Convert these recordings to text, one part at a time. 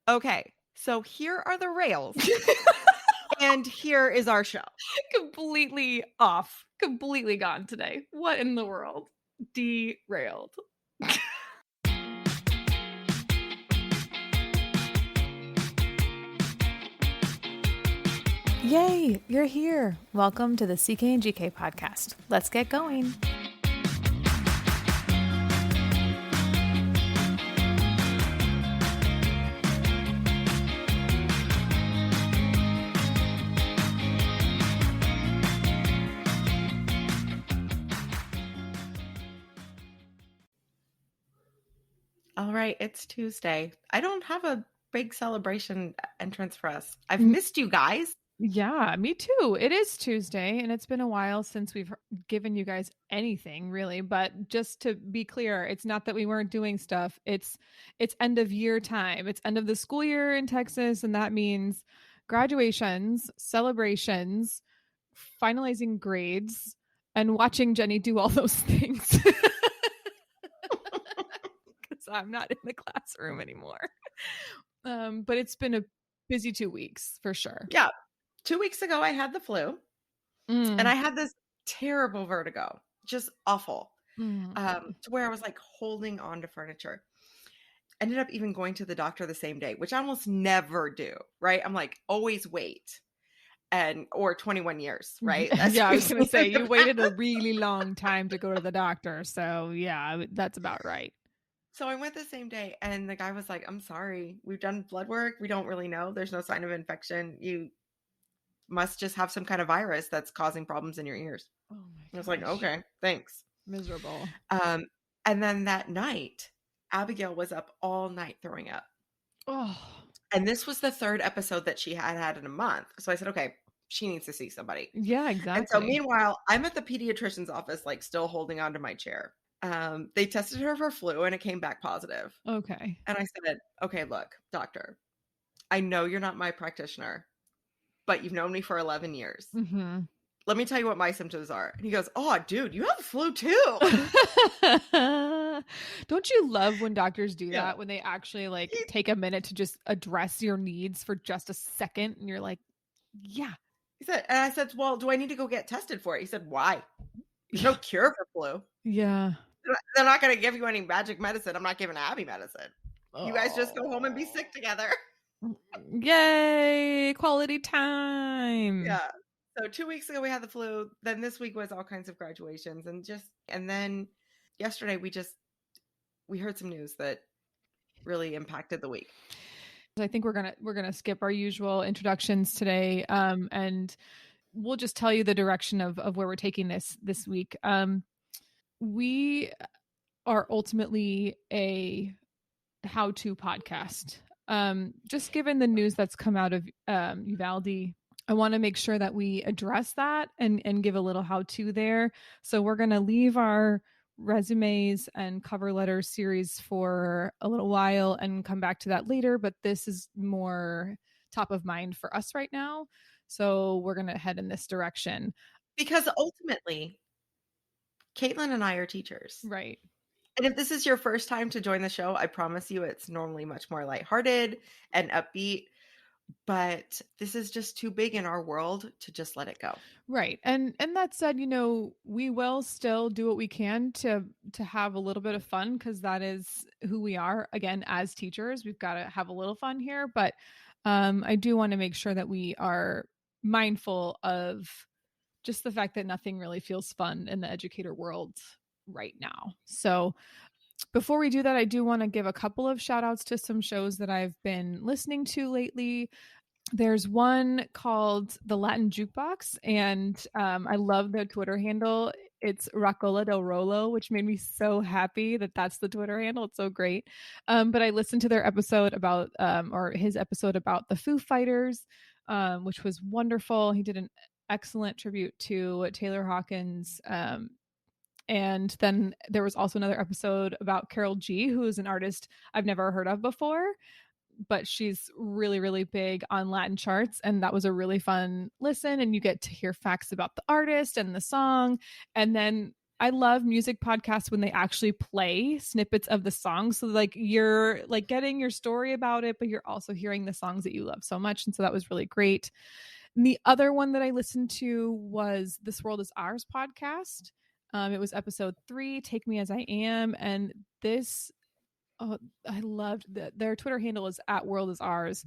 Okay, so here are the rails, and here is our show. Completely off. Completely gone today. What in the world? Derailed. Yay, you're here. Welcome to the CK and GK podcast. Let's get going. All right, it's Tuesday. I don't have a big celebration entrance for us. I've missed you guys. Yeah, me too. It is Tuesday, and it's been a while since we've given you guys anything really. But just to be clear, it's not that we weren't doing stuff. It's end of year time. It's end of the school year in Texas, and that means graduations, celebrations, finalizing grades, and watching Jenny do all those things. Because I'm not in the classroom anymore. But it's been a busy 2 weeks for sure. Yeah. 2 weeks ago, I had the flu, and I had this terrible vertigo, just awful, to where I was like holding on to furniture. Ended up even going to the doctor the same day, which I almost never do, right? I'm like, always wait. Or 21 years, right? Yeah, I was going to say, you waited a really long time to go to the doctor. So yeah, that's about right. So I went the same day, and the guy was like, I'm sorry, we've done blood work. We don't really know. There's no sign of infection. You must just have some kind of virus that's causing problems in your ears. Oh my gosh. I was like, okay, thanks. Miserable. And then that night, Abigail was up all night throwing up. Oh. And this was the third episode that she had in a month. So I said, okay, she needs to see somebody. Yeah, exactly. And so meanwhile, I'm at the pediatrician's office, like still holding on to my chair. They tested her for flu and it came back positive. Okay. And I said, okay, look, doctor, I know you're not my practitioner, but you've known me for 11 years. Mm-hmm. Let me tell you what my symptoms are. And he goes, oh, dude, you have the flu too. Don't you love when doctors do that, when they actually like take a minute to just address your needs for just a second? And you're like, yeah. He said, and I said, well, do I need to go get tested for it? He said, why? There's no cure for flu. Yeah. They're not going to give you any magic medicine. I'm not giving Abby medicine. You guys just go home and be sick together. Yay, quality time. Yeah. So 2 weeks ago we had the flu. Then this week was all kinds of graduations, and then yesterday we heard some news that really impacted the week. I think we're gonna skip our usual introductions today, and we'll just tell you the direction of where we're taking this week. We are ultimately a how-to podcast. Just given the news that's come out of Uvalde, I want to make sure that we address that and give a little how-to there. So we're going to leave our resumes and cover letter series for a little while and come back to that later. But this is more top of mind for us right now. So we're going to head in this direction. Because ultimately, Caitlin and I are teachers. Right. And if this is your first time to join the show, I promise you it's normally much more lighthearted and upbeat. But this is just too big in our world to just let it go. Right. And that said, we will still do what we can to have a little bit of fun, because that is who we are. Again, as teachers, we've got to have a little fun here. But I do want to make sure that we are mindful of just the fact that nothing really feels fun in the educator world right now. So before we do that, I do want to give a couple of shout outs to some shows that I've been listening to lately. There's one called The Latin Jukebox, and I love their Twitter handle. It's Roccola del Rolo, which made me so happy that that's the Twitter handle. It's so great. But I listened to their episode about, or his episode about the Foo Fighters, which was wonderful. He did an excellent tribute to Taylor Hawkins. And then there was also another episode about Carol G, who is an artist I've never heard of before, but she's really, really big on Latin charts. And that was a really fun listen. And you get to hear facts about the artist and the song. And then I love music podcasts when they actually play snippets of the songs. So like you're like getting your story about it, but you're also hearing the songs that you love so much. And so that was really great. And the other one that I listened to was This World Is Ours podcast. It was episode 3, Take Me As I Am. And this, I loved their Twitter handle is @worldisOurs.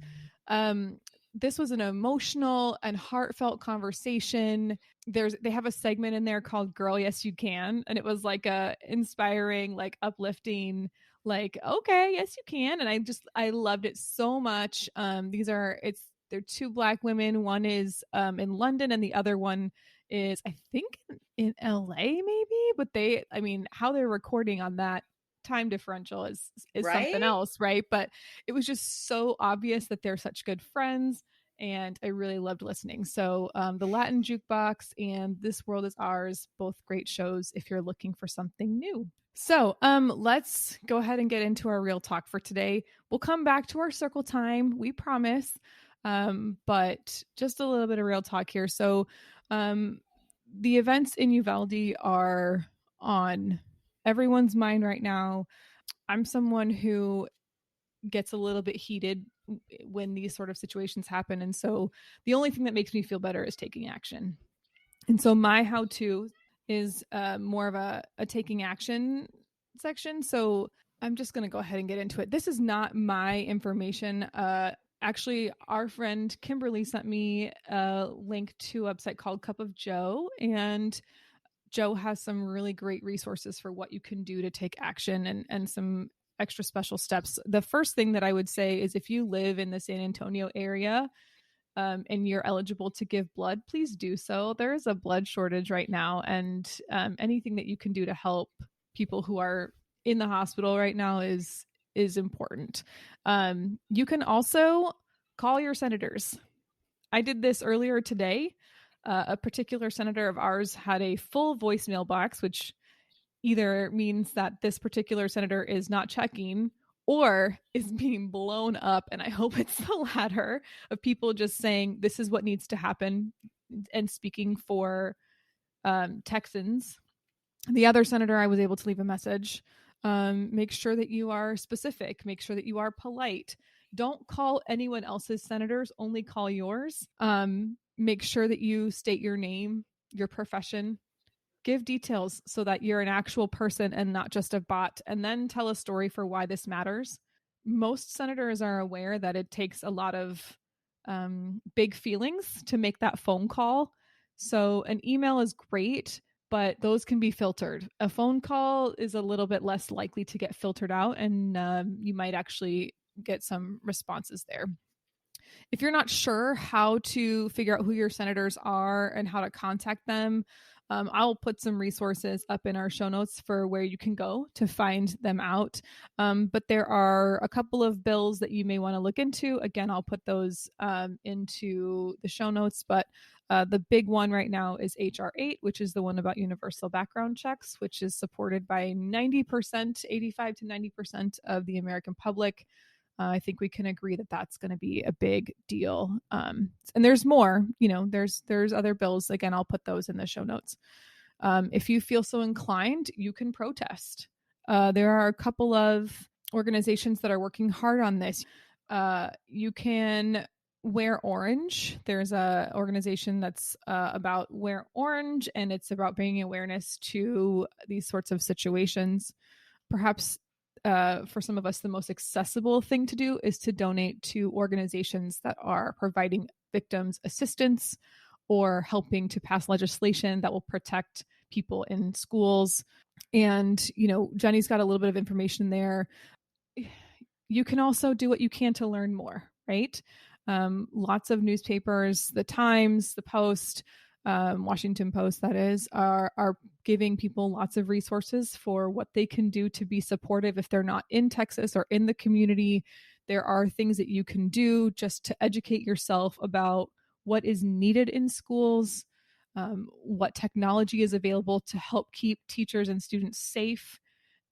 This was an emotional and heartfelt conversation. They have a segment in there called Girl Yes You Can, and it was like a inspiring, like uplifting, like, okay, yes you can. And I loved it so much. They're 2 Black women. One is in London and the other one is I think in LA maybe, but how they're recording on that time differential is Right? something else, right? But it was just so obvious that they're such good friends, and I really loved listening. So the Latin Jukebox and This World Is Ours, both great shows if you're looking for something new. So let's go ahead and get into our real talk for today. We'll come back to our circle time, we promise, but just a little bit of real talk here. So the events in Uvalde are on everyone's mind right now. I'm someone who gets a little bit heated when these sort of situations happen. And so the only thing that makes me feel better is taking action. And so my how-to is more of a taking action section. So I'm just going to go ahead and get into it. This is not my information. Actually, our friend Kimberly sent me a link to a website called Cup of Joe, and Joe has some really great resources for what you can do to take action and some extra special steps. The first thing that I would say is if you live in the San Antonio area and you're eligible to give blood, please do so. There is a blood shortage right now, and anything that you can do to help people who are in the hospital right now is important. You can also call your senators. I did this earlier today. A particular senator of ours had a full voicemail box, which either means that this particular senator is not checking or is being blown up. And I hope it's the latter, of people just saying this is what needs to happen and speaking for Texans. The other senator, I was able to leave a message. Make sure that you are specific. Make sure that you are polite. Don't call anyone else's senators, only call yours. Make sure that you state your name, your profession, give details so that you're an actual person and not just a bot, and then tell a story for why this matters. Most senators are aware that it takes a lot of big feelings to make that phone call. So an email is great, but those can be filtered. A phone call is a little bit less likely to get filtered out, and you might actually get some responses there. If you're not sure how to figure out who your senators are and how to contact them, I'll put some resources up in our show notes for where you can go to find them out. But there are a couple of bills that you may want to look into. Again, I'll put those into the show notes. But the big one right now is HR 8, which is the one about universal background checks, which is supported by 90%, 85 to 90% of the American public. I think we can agree that that's going to be a big deal. And there's more, there's other bills. Again, I'll put those in the show notes. If you feel so inclined, you can protest. There are a couple of organizations that are working hard on this. You can wear orange. There's a organization that's about wear orange, and it's about bringing awareness to these sorts of situations. Perhaps for some of us, the most accessible thing to do is to donate to organizations that are providing victims assistance or helping to pass legislation that will protect people in schools. And, Jenny's got a little bit of information there. You can also do what you can to learn more, right? Lots of newspapers, the Times, the Post, Washington Post, that is, are giving people lots of resources for what they can do to be supportive if they're not in Texas or in the community. There are things that you can do just to educate yourself about what is needed in schools, what technology is available to help keep teachers and students safe.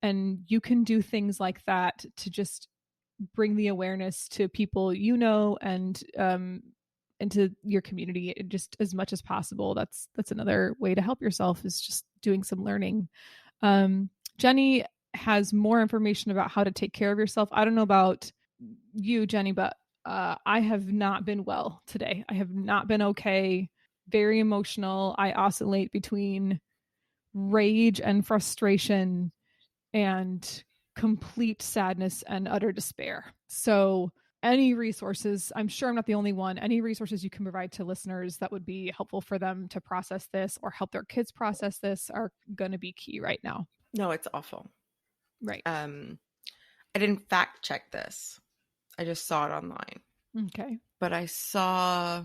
And you can do things like that to just bring the awareness to people and into your community just as much as possible. That's another way to help yourself, is just doing some learning. Jenny has more information about how to take care of yourself. I don't know about you, Jenny, but I have not been well today. I have not been okay. Very emotional. I oscillate between rage and frustration and complete sadness and utter despair. So any resources, I'm sure I'm not the only one, any resources you can provide to listeners that would be helpful for them to process this or help their kids process this are going to be key right now. No, it's awful. Right. I didn't fact check this. I just saw it online. Okay. But I saw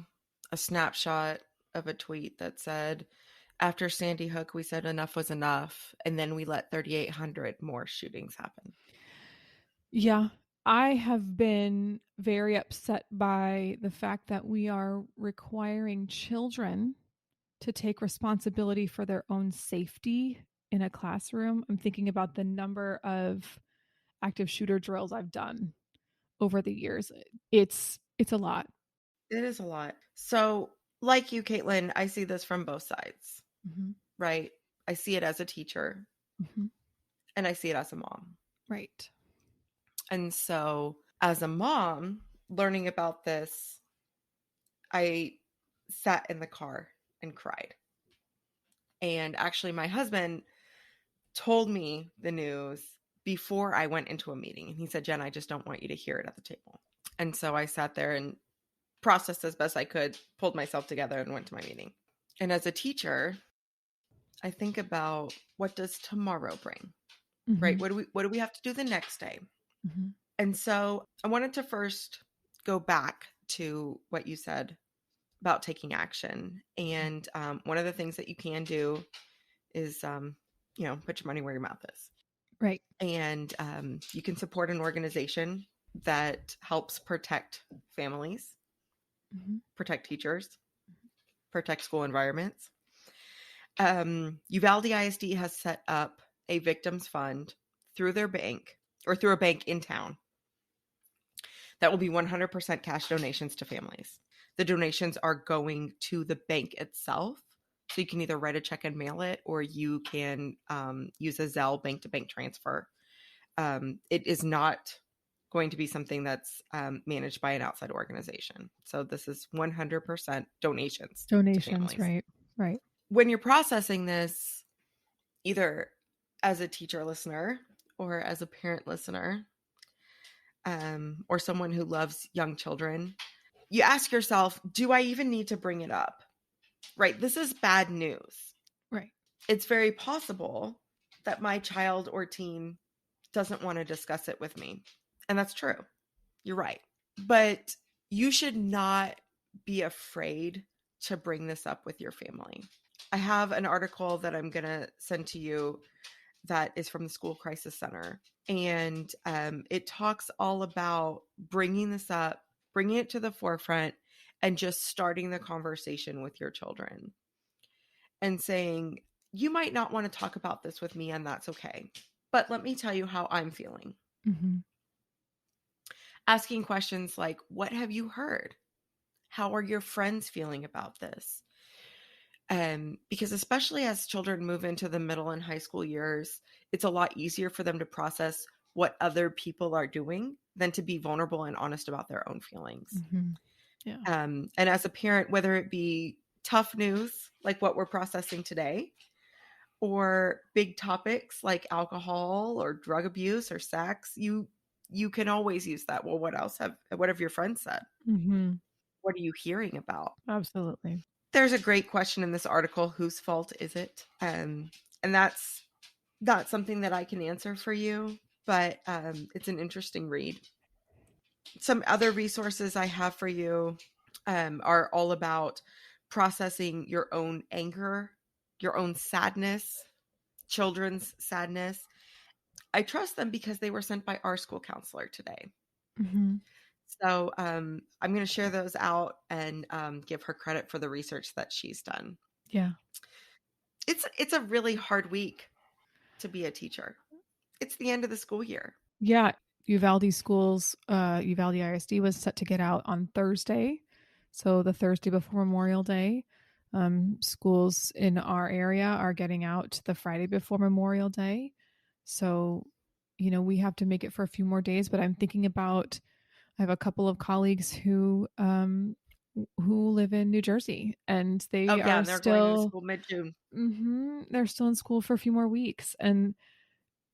a snapshot of a tweet that said, after Sandy Hook, we said enough was enough. And then we let 3,800 more shootings happen. Yeah. I have been very upset by the fact that we are requiring children to take responsibility for their own safety in a classroom. I'm thinking about the number of active shooter drills I've done over the years. It's a lot. It is a lot. So, like you, Caitlin, I see this from both sides, right? I see it as a teacher, and I see it as a mom. Right. And so, as a mom, learning about this, I sat in the car and cried. And actually, my husband told me the news before I went into a meeting. And he said, Jen, I just don't want you to hear it at the table. And so I sat there and processed as best I could, pulled myself together and went to my meeting. And as a teacher, I think about, what does tomorrow bring? Right? What do we have to do the next day? And so I wanted to first go back to what you said about taking action. And one of the things that you can do is, put your money where your mouth is. Right. And you can support an organization that helps protect families, protect teachers, protect school environments. Uvalde ISD has set up a victims fund through their bank, or through a bank in town, that will be 100% cash donations to families. The donations are going to the bank itself. So you can either write a check and mail it, or you can use a Zelle bank-to-bank transfer. It is not going to be something that's managed by an outside organization. So this is 100% donations. Donations, right. Right. When you're processing this, either as a teacher listener or as a parent listener, or someone who loves young children, you ask yourself, do I even need to bring it up? Right? This is bad news. Right. It's very possible that my child or teen doesn't want to discuss it with me. And that's true. You're right. But you should not be afraid to bring this up with your family. I have an article that I'm going to send to you that is from the School Crisis Center. And it talks all about bringing this up, bringing it to the forefront, and just starting the conversation with your children and saying, you might not want to talk about this with me, and that's okay. But let me tell you how I'm feeling. Asking questions like, what have you heard? How are your friends feeling about this? Because especially as children move into the middle and high school years, it's a lot easier for them to process what other people are doing than to be vulnerable and honest about their own feelings. Yeah. And as a parent, whether it be tough news, like what we're processing today, or big topics like alcohol or drug abuse or sex, you can always use that. Well, what have your friends said? What are you hearing about? Absolutely. There's a great question in this article, whose fault is it? And that's not something that I can answer for you, but it's an interesting read. Some other resources I have for you are all about processing your own anger, your own sadness, children's sadness. I trust them because they were sent by our school counselor today. So I'm going to share those out and give her credit for the research that she's done. Yeah. It's a really hard week to be a teacher. It's the end of the school year. Yeah. Uvalde schools, Uvalde ISD was set to get out on Thursday. So the Thursday before Memorial Day. schools in our area are getting out the Friday before Memorial Day. So, we have to make it for a few more days, but I'm thinking about, I have a couple of colleagues who live in New Jersey, and they are they're still going to school mid-June. They're still in school for a few more weeks, and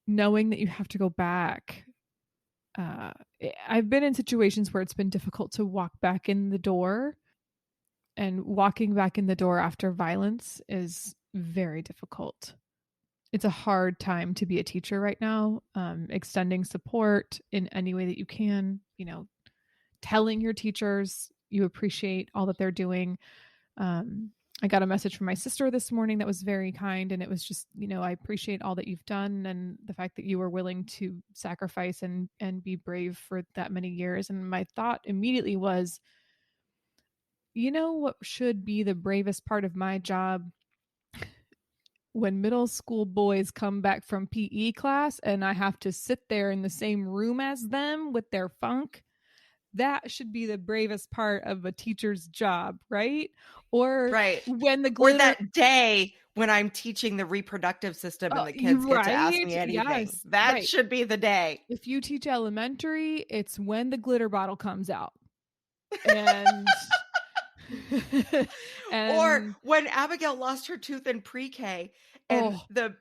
knowing that you have to go back. I've been in situations where it's been difficult to walk back in the door, and walking back in the door after violence is very difficult. It's a hard time to be a teacher right now. Extending support in any way that you can, telling your teachers you appreciate all that they're doing. I got a message from my sister this morning that was very kind, and it was just, I appreciate all that you've done and the fact that you were willing to sacrifice and be brave for that many years. And my thought immediately was, what should be the bravest part of my job? When middle school boys come back from PE class and I have to sit there in the same room as them with their funk, that should be the bravest part of a teacher's job, right? Or when the glitter, or that day when I'm teaching the reproductive system and the kids get to ask me anything. Yes, that should be the day. If you teach elementary, it's when the glitter bottle comes out. And or when Abigail lost her tooth in pre-K and the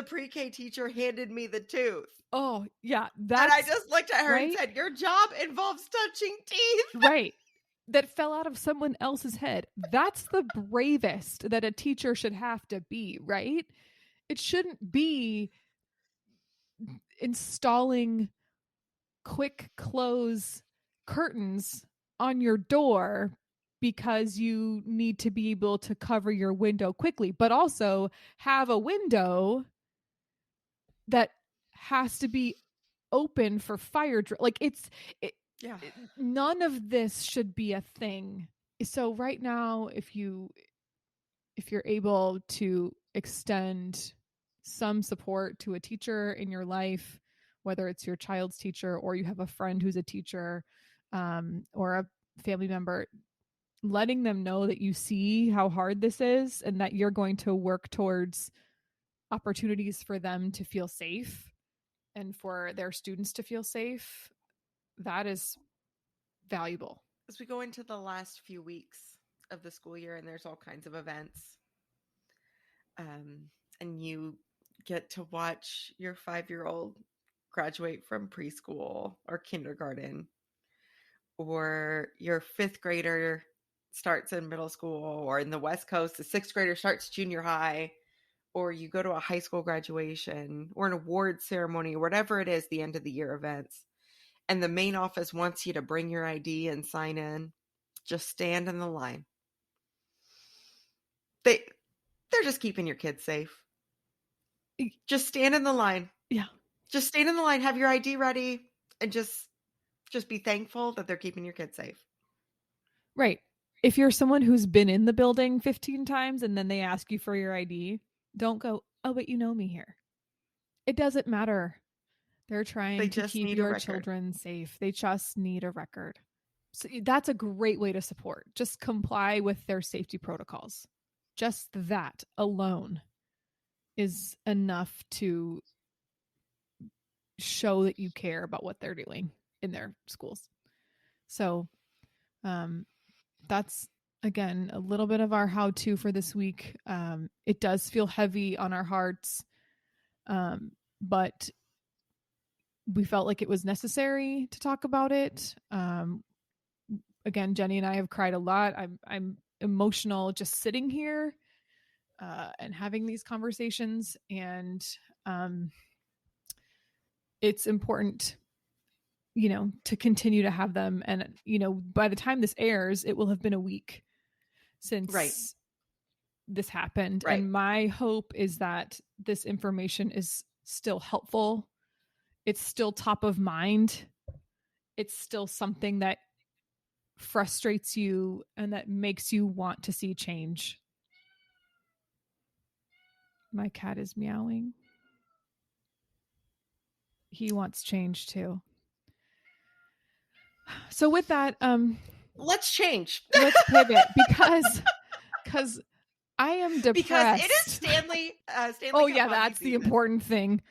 pre-K teacher handed me the tooth. Oh, yeah. And I just looked at her and said, your job involves touching teeth. Right. That fell out of someone else's head. That's the bravest that a teacher should have to be, right? It shouldn't be installing quick close curtains on your door because you need to be able to cover your window quickly, but also have a window that has to be open for fire none of this should be a thing. So right now, if you're able to extend some support to a teacher in your life, whether it's your child's teacher or you have a friend who's a teacher, or a family member, letting them know that you see how hard this is and that you're going to work towards opportunities for them to feel safe and for their students to feel safe, that is valuable. As we go into the last few weeks of the school year and there's all kinds of events, and you get to watch your 5-year-old graduate from preschool or kindergarten, or your 5th grader starts in middle school, or in the West Coast, the 6th grader starts junior high, or you go to a high school graduation or an award ceremony, or whatever it is, the end of the year events, and the main office wants you to bring your ID and sign in, just stand in the line. They're just keeping your kids safe. Just stand in the line. Yeah. Just stand in the line, have your ID ready, and just be thankful that they're keeping your kids safe. Right. If you're someone who's been in the building 15 times and then they ask you for your ID, don't go, oh, but you know me here. It doesn't matter. They're trying to keep your children safe. They just need a record. So that's a great way to support. Just comply with their safety protocols. Just that alone is enough to show that you care about what they're doing in their schools. So that's, again, a little bit of our how-to for this week. It does feel heavy on our hearts, but we felt like it was necessary to talk about it. Again, Jenny and I have cried a lot. I'm emotional just sitting here and having these conversations, and it's important, to continue to have them. And, by the time this airs, it will have been a week since this happened. Right. And my hope is that this information is still helpful. It's still top of mind. It's still something that frustrates you and that makes you want to see change. My cat is meowing. He wants change too. So with that, let's change. Let's pivot, because because I am depressed. Because it is Stanley oh Cup yeah, hockey that's the season. important thing.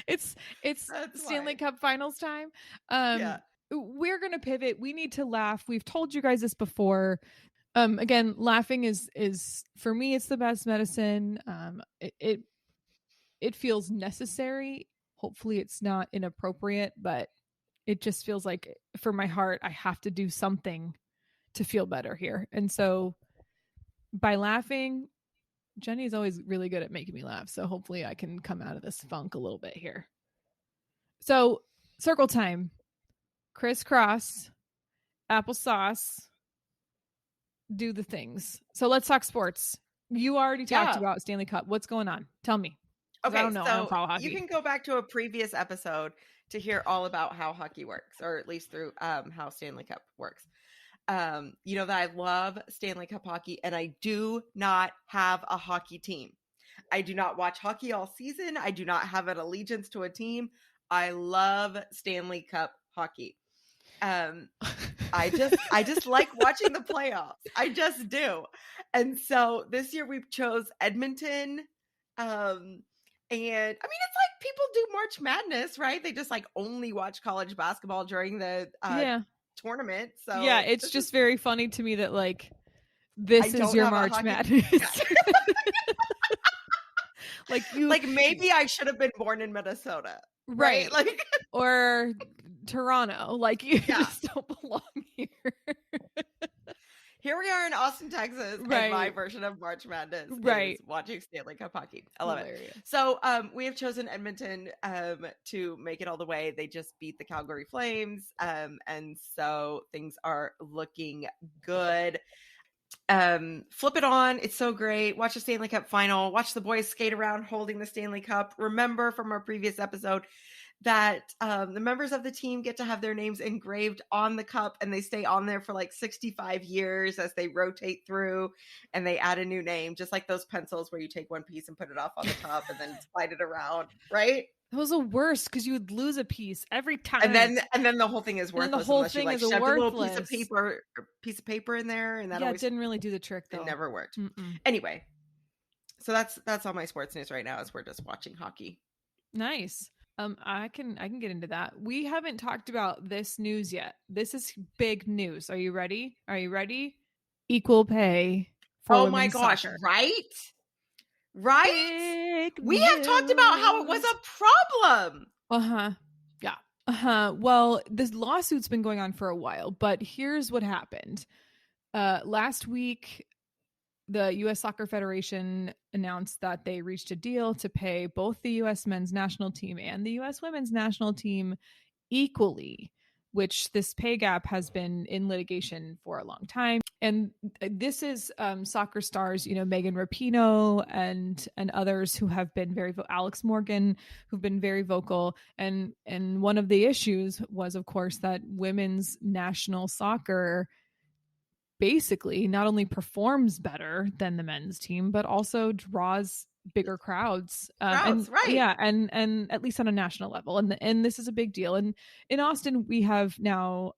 it's That's Stanley why. Cup finals time. Yeah. We're gonna pivot. We need to laugh. We've told you guys this before. Again, laughing is for me, it's the best medicine. It feels necessary. Hopefully it's not inappropriate, but it just feels like for my heart, I have to do something to feel better here. And so by laughing, Jenny is always really good at making me laugh. So hopefully I can come out of this funk a little bit here. So circle time, crisscross, applesauce, do the things. So let's talk sports. You already talked about Stanley Cup. What's going on? Tell me. Okay, I don't know. I don't follow hockey. You can go back to a previous episode to hear all about how hockey works, or at least through how Stanley Cup works. You know that I love Stanley Cup hockey, and I do not have a hockey team. I do not watch hockey all season. I do not have an allegiance to a team. I love Stanley Cup hockey. I just like watching the playoffs. I just do. And so this year we chose Edmonton. And I mean, it's like people do March Madness, right? They just like only watch college basketball during the tournament. So yeah, it's just very funny to me that like this is your March Madness. Like maybe I should have been born in Minnesota. Right? Like or Toronto. Like you just don't belong here. Here we are in Austin, Texas, and my version of March Madness is watching Stanley Cup hockey. I love it. So we have chosen Edmonton to make it all the way. They just beat the Calgary Flames, and so things are looking good. Flip it on. It's so great. Watch the Stanley Cup final. Watch the boys skate around holding the Stanley Cup. Remember from our previous episode that the members of the team get to have their names engraved on the cup, and they stay on there for like 65 years as they rotate through and they add a new name, just like those pencils where you take one piece and put it off on the top and then slide it around, right? That was the worst because you would lose a piece every time, and then the whole thing is worthless. And the whole thing is worthless. A little piece of paper in there, and that always didn't really do the trick. Though. It never worked. Anyway, so that's all my sports news right now. Is we're just watching hockey. Nice. I can get into that. We haven't talked about this news yet. This is big news. Are you ready? Equal pay for women's soccer. Right? Big we have talked about how it was a problem. Yeah. Well, this lawsuit's been going on for a while, but here's what happened. Last week, the U.S. Soccer Federation announced that they reached a deal to pay both the U.S. men's national team and the U.S. women's national team equally, which this pay gap has been in litigation for a long time. And this is soccer stars, Megan Rapinoe and others who have been Alex Morgan, who've been very vocal. And one of the issues was, of course, that women's national soccer basically not only performs better than the men's team, but also draws bigger crowds. Right. Yeah. And at least on a national level. And this is a big deal. And in Austin, we have now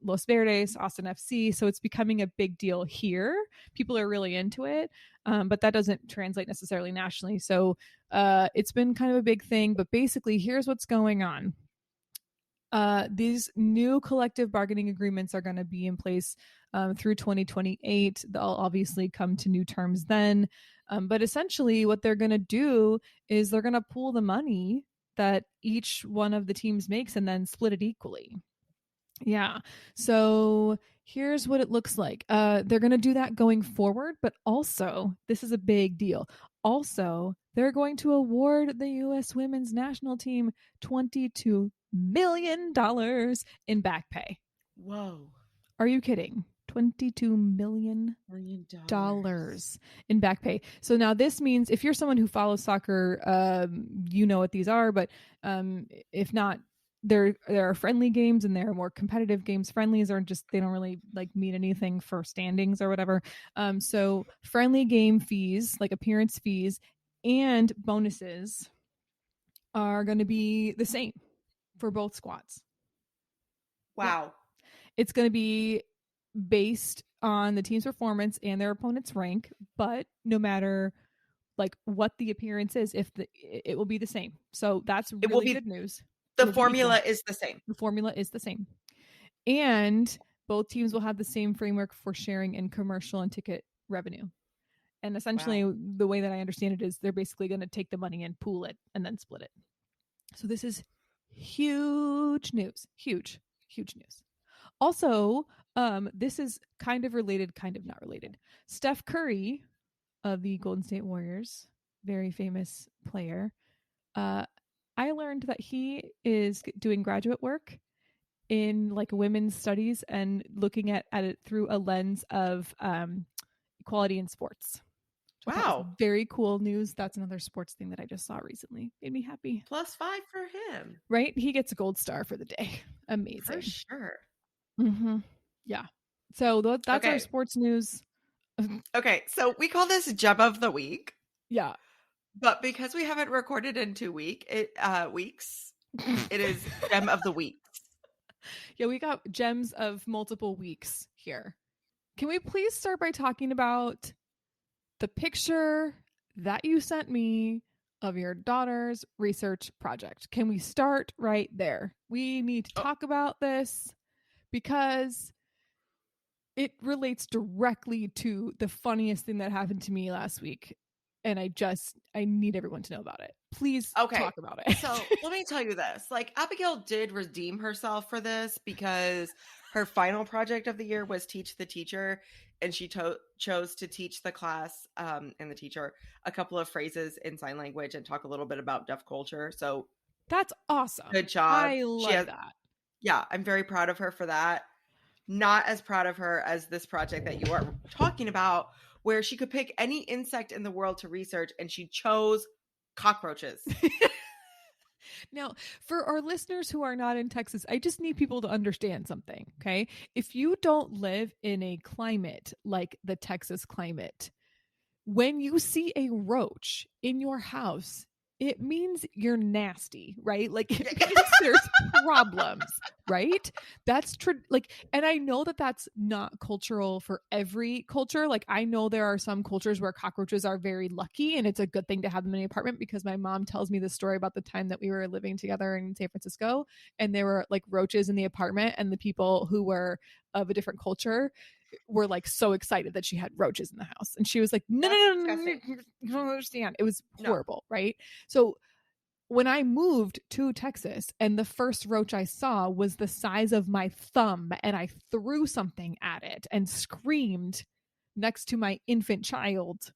Los Verdes, Austin FC. So it's becoming a big deal here. People are really into it. But that doesn't translate necessarily nationally. So it's been kind of a big thing. But basically, here's what's going on. These new collective bargaining agreements are going to be in place through 2028. They'll obviously come to new terms then. But essentially what they're going to do is they're going to pool the money that each one of the teams makes and then split it equally. Yeah. So here's what it looks like. They're going to do that going forward, but also this is a big deal. Also, they're going to award the U.S. women's national team $22 million in back pay. Whoa. Are you kidding? $22 million in back pay. So now this means if you're someone who follows soccer, you know what these are, but if not, there are friendly games and there are more competitive games. Friendlies are just, they don't really like mean anything for standings or whatever. So friendly game fees, like appearance fees and bonuses are going to be the same for both squads. Wow. Yeah. It's going to be based on the team's performance and their opponent's rank, but no matter like what the appearance is, it will be the same. So that's really good news. The formula is the same. The formula is the same. And both teams will have the same framework for sharing in commercial and ticket revenue. And essentially the way that I understand it is they're basically going to take the money and pool it and then split it. So this is huge news. Huge news. Also, this is kind of related, kind of not related. Steph Curry of the Golden State Warriors, very famous player. I learned that he is doing graduate work in like women's studies and looking at it through a lens of equality in sports. Wow. Very cool news. That's another sports thing that I just saw recently. Made me happy. +5 for him. Right? He gets a gold star for the day. Amazing. For sure. Mm-hmm. Yeah. So that's our sports news. Okay. So we call this Gem of the Week. Yeah. But because we haven't recorded in 2 weeks, it is Gem of the Week. Yeah, we got gems of multiple weeks here. Can we please start by talking about the picture that you sent me of your daughter's research project? Can we start right there? We need to talk about this because it relates directly to the funniest thing that happened to me last week. And I need everyone to know about it. Please talk about it. So let me tell you this. Like, Abigail did redeem herself for this because her final project of the year was Teach the Teacher. And she chose to teach the class and the teacher a couple of phrases in sign language and talk a little bit about deaf culture. So that's awesome. Good job. I love that. Yeah, I'm very proud of her for that. Not as proud of her as this project that you are talking about, where she could pick any insect in the world to research, and she chose cockroaches. Now, for our listeners who are not in Texas, I just need people to understand something, okay? If you don't live in a climate like the Texas climate, when you see a roach in your house, it means you're nasty, right? Like it means there's problems, right? That's and I know that that's not cultural for every culture. Like I know there are some cultures where cockroaches are very lucky and it's a good thing to have them in an apartment, because my mom tells me the story about the time that we were living together in San Francisco and there were like roaches in the apartment, and the people who were of a different culture were like so excited that she had roaches in the house, and she was like, no, you don't understand. It was horrible, right? So when I moved to Texas and the first roach I saw was the size of my thumb, and I threw something at it and screamed next to my infant child,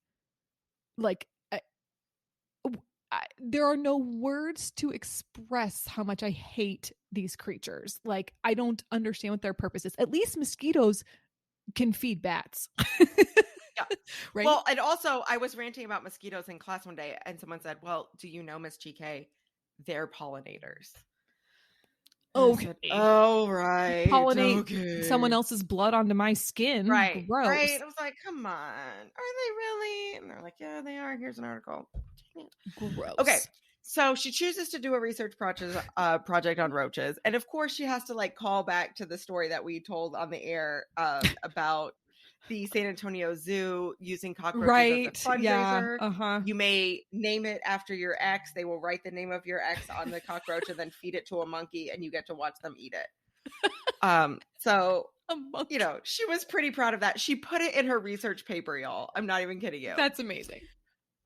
like there are no words to express how much I hate these creatures. Like I don't understand what their purpose is. At least mosquitoes can feed bats. Yeah. Right. Well, and also I was ranting about mosquitoes in class one day, and someone said, well, do you know, Miss GK, they're pollinators. Okay. Oh, right. Pollinate someone else's blood onto my skin. Right. Gross. Right. I was like, come on. Are they really? And they're like, yeah, they are. Here's an article. Gross. Okay. So she chooses to do a research project on roaches. And of course she has to like call back to the story that we told on the air about the San Antonio Zoo using cockroaches as a fundraiser. Yeah. You may name it after your ex. They will write the name of your ex on the cockroach and then feed it to a monkey, and you get to watch them eat it. So, you know, she was pretty proud of that. She put it in her research paper, y'all. I'm not even kidding you. That's amazing.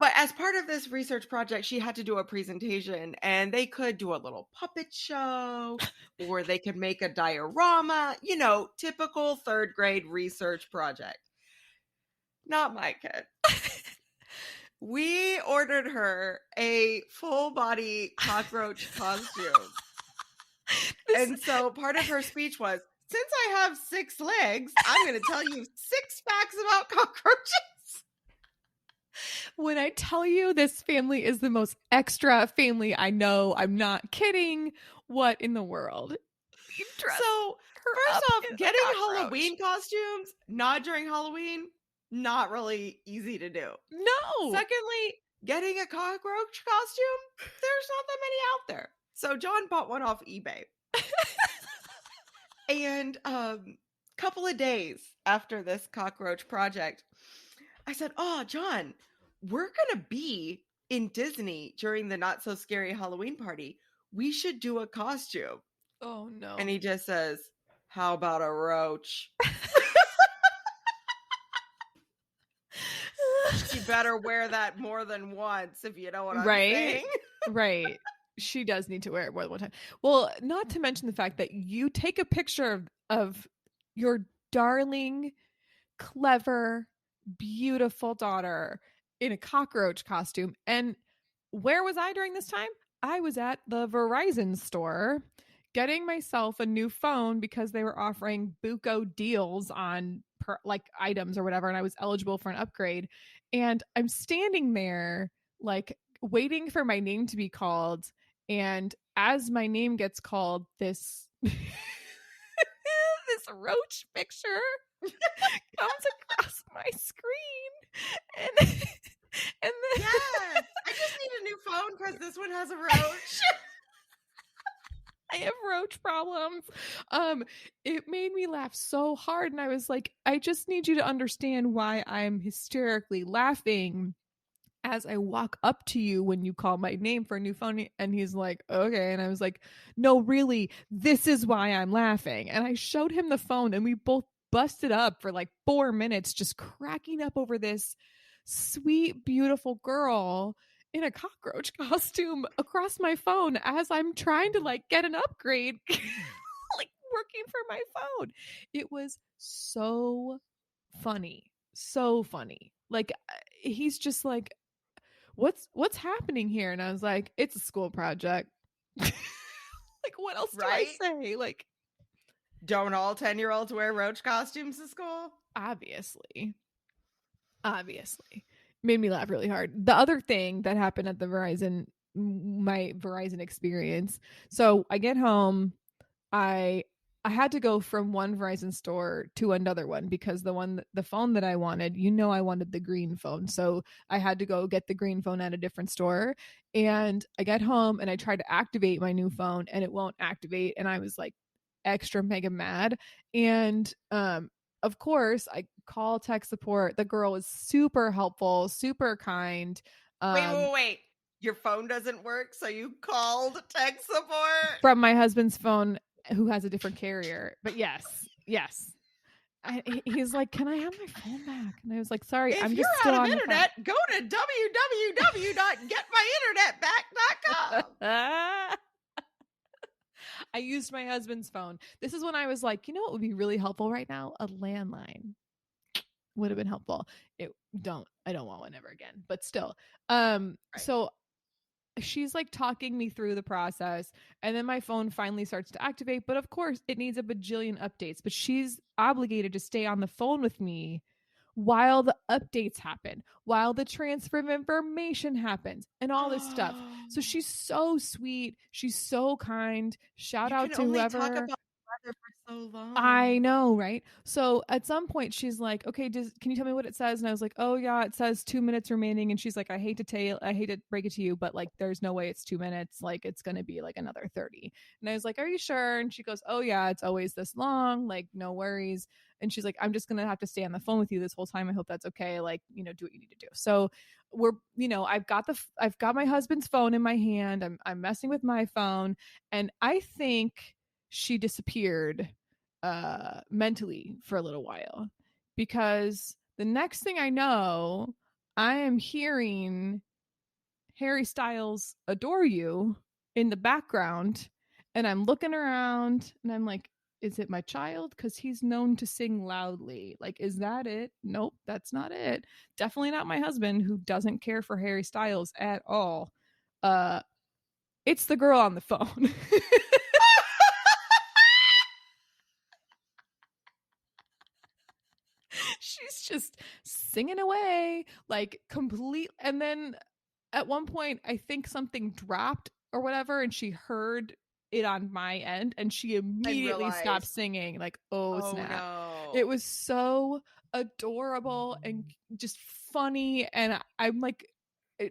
But as part of this research project, she had to do a presentation, and they could do a little puppet show, or they could make a diorama, you know, typical third grade research project. Not my kid. We ordered her a full body cockroach costume. And so part of her speech was, since I have 6 legs, I'm going to tell you 6 facts about cockroaches. When I tell you this family is the most extra family I know, I'm not kidding. What in the world? So, first off, getting Halloween costumes, not during Halloween, not really easy to do. No. Secondly, getting a cockroach costume, there's not that many out there. So John bought one off eBay. And couple of days after this cockroach project, I said, "Oh, John, we're going to be in Disney during the not so scary Halloween party. We should do a costume." Oh, no. And he just says, "How about a roach?" She better wear that more than once, if you know what I'm saying. Right. She does need to wear it more than one time. Well, not to mention the fact that you take a picture of your darling, clever, beautiful daughter in a cockroach costume. And where was I during this time? I was at the Verizon store getting myself a new phone because they were offering buco deals on like items or whatever, and I was eligible for an upgrade. And I'm standing there like waiting for my name to be called, and as my name gets called, this this roach picture comes across my screen, and then Yes, I just need a new phone because this one has a roach. I have roach problems. It made me laugh so hard, and I was like, I just need you to understand why I'm hysterically laughing as I walk up to you when you call my name for a new phone. And he's like, okay. And I was like, no, really, this is why I'm laughing. And I showed him the phone, and we both busted up for like 4 minutes just cracking up over this sweet, beautiful girl in a cockroach costume across my phone as I'm trying to like get an upgrade, like working for my phone. It was so funny. So funny. Like he's just like, what's happening here? And I was like, it's a school project. Like, what else do I say? Like, don't all 10-year-olds wear roach costumes to school? Obviously. Made me laugh really hard. The other thing that happened at my Verizon experience. So I get home, I had to go from one Verizon store to another one because the phone that I wanted, I wanted the green phone. So I had to go get the green phone at a different store. And I get home and I tried to activate my new phone and it won't activate. And I was like extra mega mad. And of course, I call tech support. The girl was super helpful, super kind. Wait. Your phone doesn't work, so you called tech support? From my husband's phone, who has a different carrier. But yes. He's like, can I have my phone back? And I was like, sorry, if I'm you're just still out on of internet, go to www.getmyinternetback.com. I used my husband's phone. This is when I was like, what would be really helpful right now? A landline would have been helpful. I don't want one ever again, but still. Right. So she's like talking me through the process, and then my phone finally starts to activate, but of course it needs a bajillion updates, but she's obligated to stay on the phone with me while the updates happen, while the transfer of information happens, and all this stuff. So she's so sweet, she's so kind. Shout out to whoever. Talk about weather for so long. I know, right? So at some point she's like, okay, can you tell me what it says? And I was like, oh yeah, it says 2 minutes remaining. And she's like, I hate to break it to you, but like there's no way it's 2 minutes. Like it's going to be like another 30. And I was like, are you sure? And she goes, oh yeah, it's always this long, like no worries. And she's like, I'm just going to have to stay on the phone with you this whole time. I hope that's okay. Like, do what you need to do. So we're, I've got my husband's phone in my hand. I'm messing with my phone, and I think she disappeared mentally for a little while, because the next thing I know, I am hearing Harry Styles' Adore You in the background, and I'm looking around and I'm like, is it my child? Because he's known to sing loudly. Like, is that it? Nope, that's not it. Definitely not my husband, who doesn't care for Harry Styles at all. It's the girl on the phone. She's just singing away, like complete. And then at one point, I think something dropped or whatever, and she heard it on my end, and she immediately stopped singing. Like, oh snap. No. It was so adorable and just funny. And I'm like,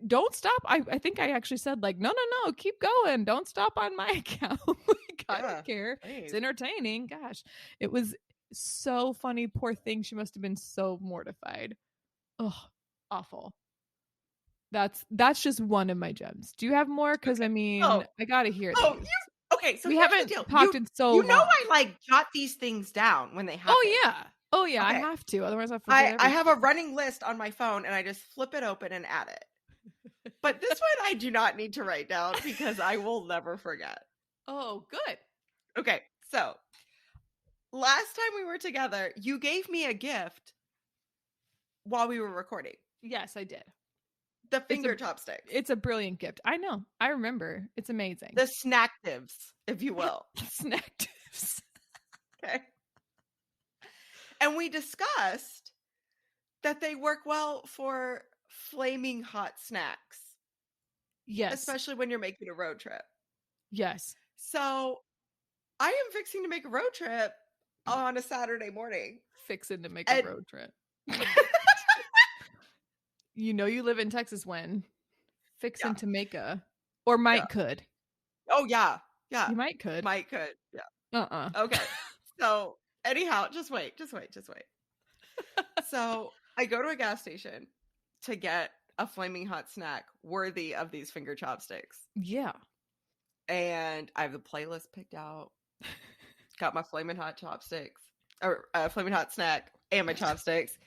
don't stop. I think I actually said like, no, keep going. Don't stop on my account. Like, I don't care. Please. It's entertaining. Gosh, it was so funny. Poor thing. She must have been so mortified. Oh, awful. That's just one of my gems. Do you have more? Because I mean, I gotta hear these. Okay, so we here's haven't the deal. talked in so long. I like jot these things down when they happen. Oh yeah, okay. I have to. Otherwise, I'll forget. I have a running list on my phone, and I just flip it open and add it. But this one I do not need to write down because I will never forget. Oh, good. Okay, so last time we were together, you gave me a gift while we were recording. Yes, I did. The finger chopsticks. It's a brilliant gift. I know. I remember. It's amazing. The snacktives, if you will. Snacktives. Okay. And we discussed that they work well for flaming hot snacks. Yes. Especially when you're making a road trip. Yes. So I am fixing to make a road trip on a Saturday morning. Fixing to make a road trip. You know you live in Texas when fixing to make a or might could. Oh yeah. Yeah. You might could. Yeah. Okay. So anyhow, just wait. So I go to a gas station to get a flaming hot snack worthy of these finger chopsticks. Yeah. And I have the playlist picked out. Got my flaming hot chopsticks or flaming hot snack and my chopsticks.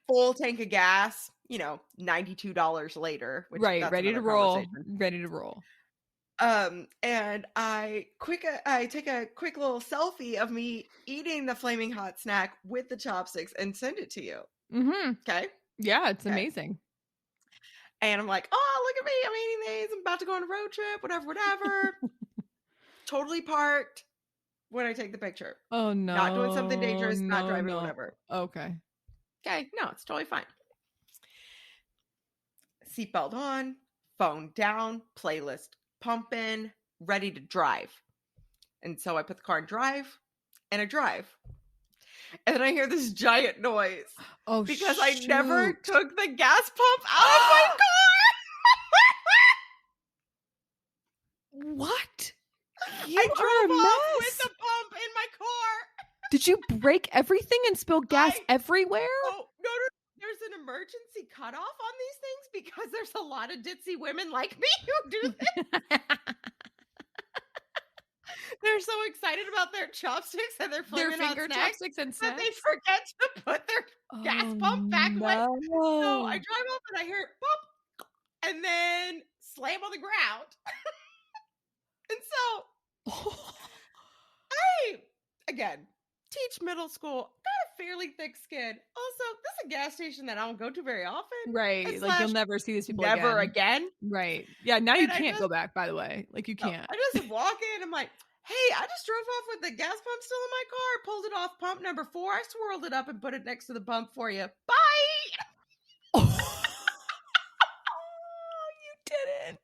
Full tank of gas, $92 later. Which right, ready to roll. And I take a quick little selfie of me eating the flaming hot snack with the chopsticks and send it to you. Mm-hmm. Okay. Yeah, it's amazing. And I'm like, oh, look at me! I'm eating these. I'm about to go on a road trip. Whatever. Totally parked when I take the picture. Oh no! Not doing something dangerous. Not driving. Whatever. Okay. No, it's totally fine. Seatbelt on, phone down, playlist pumping, ready to drive. And so I put the car in drive, and I drive. And then I hear this giant noise. Oh, because I never took the gas pump out of my car. What? I drove off with the pump in my car. Did you break everything and spill gas everywhere? Oh, no. There's an emergency cutoff on these things because there's a lot of ditzy women like me who do this. They're so excited about their chopsticks and their finger chopsticks and snacks that they forget to put their gas pump back away. So I drive up and I hear it pop and then slam on the ground. And so I, again, teach middle school, got a fairly thick skin. Also, this is a gas station that I don't go to very often. Right. Like you'll never see these people never again. Right. Yeah, now you can't go back, by the way. Like you can't. I just walk in, I'm like, hey, I just drove off with the gas pump still in my car, pulled it off pump number 4, I swirled it up and put it next to the pump for you. Bye! Oh, you didn't.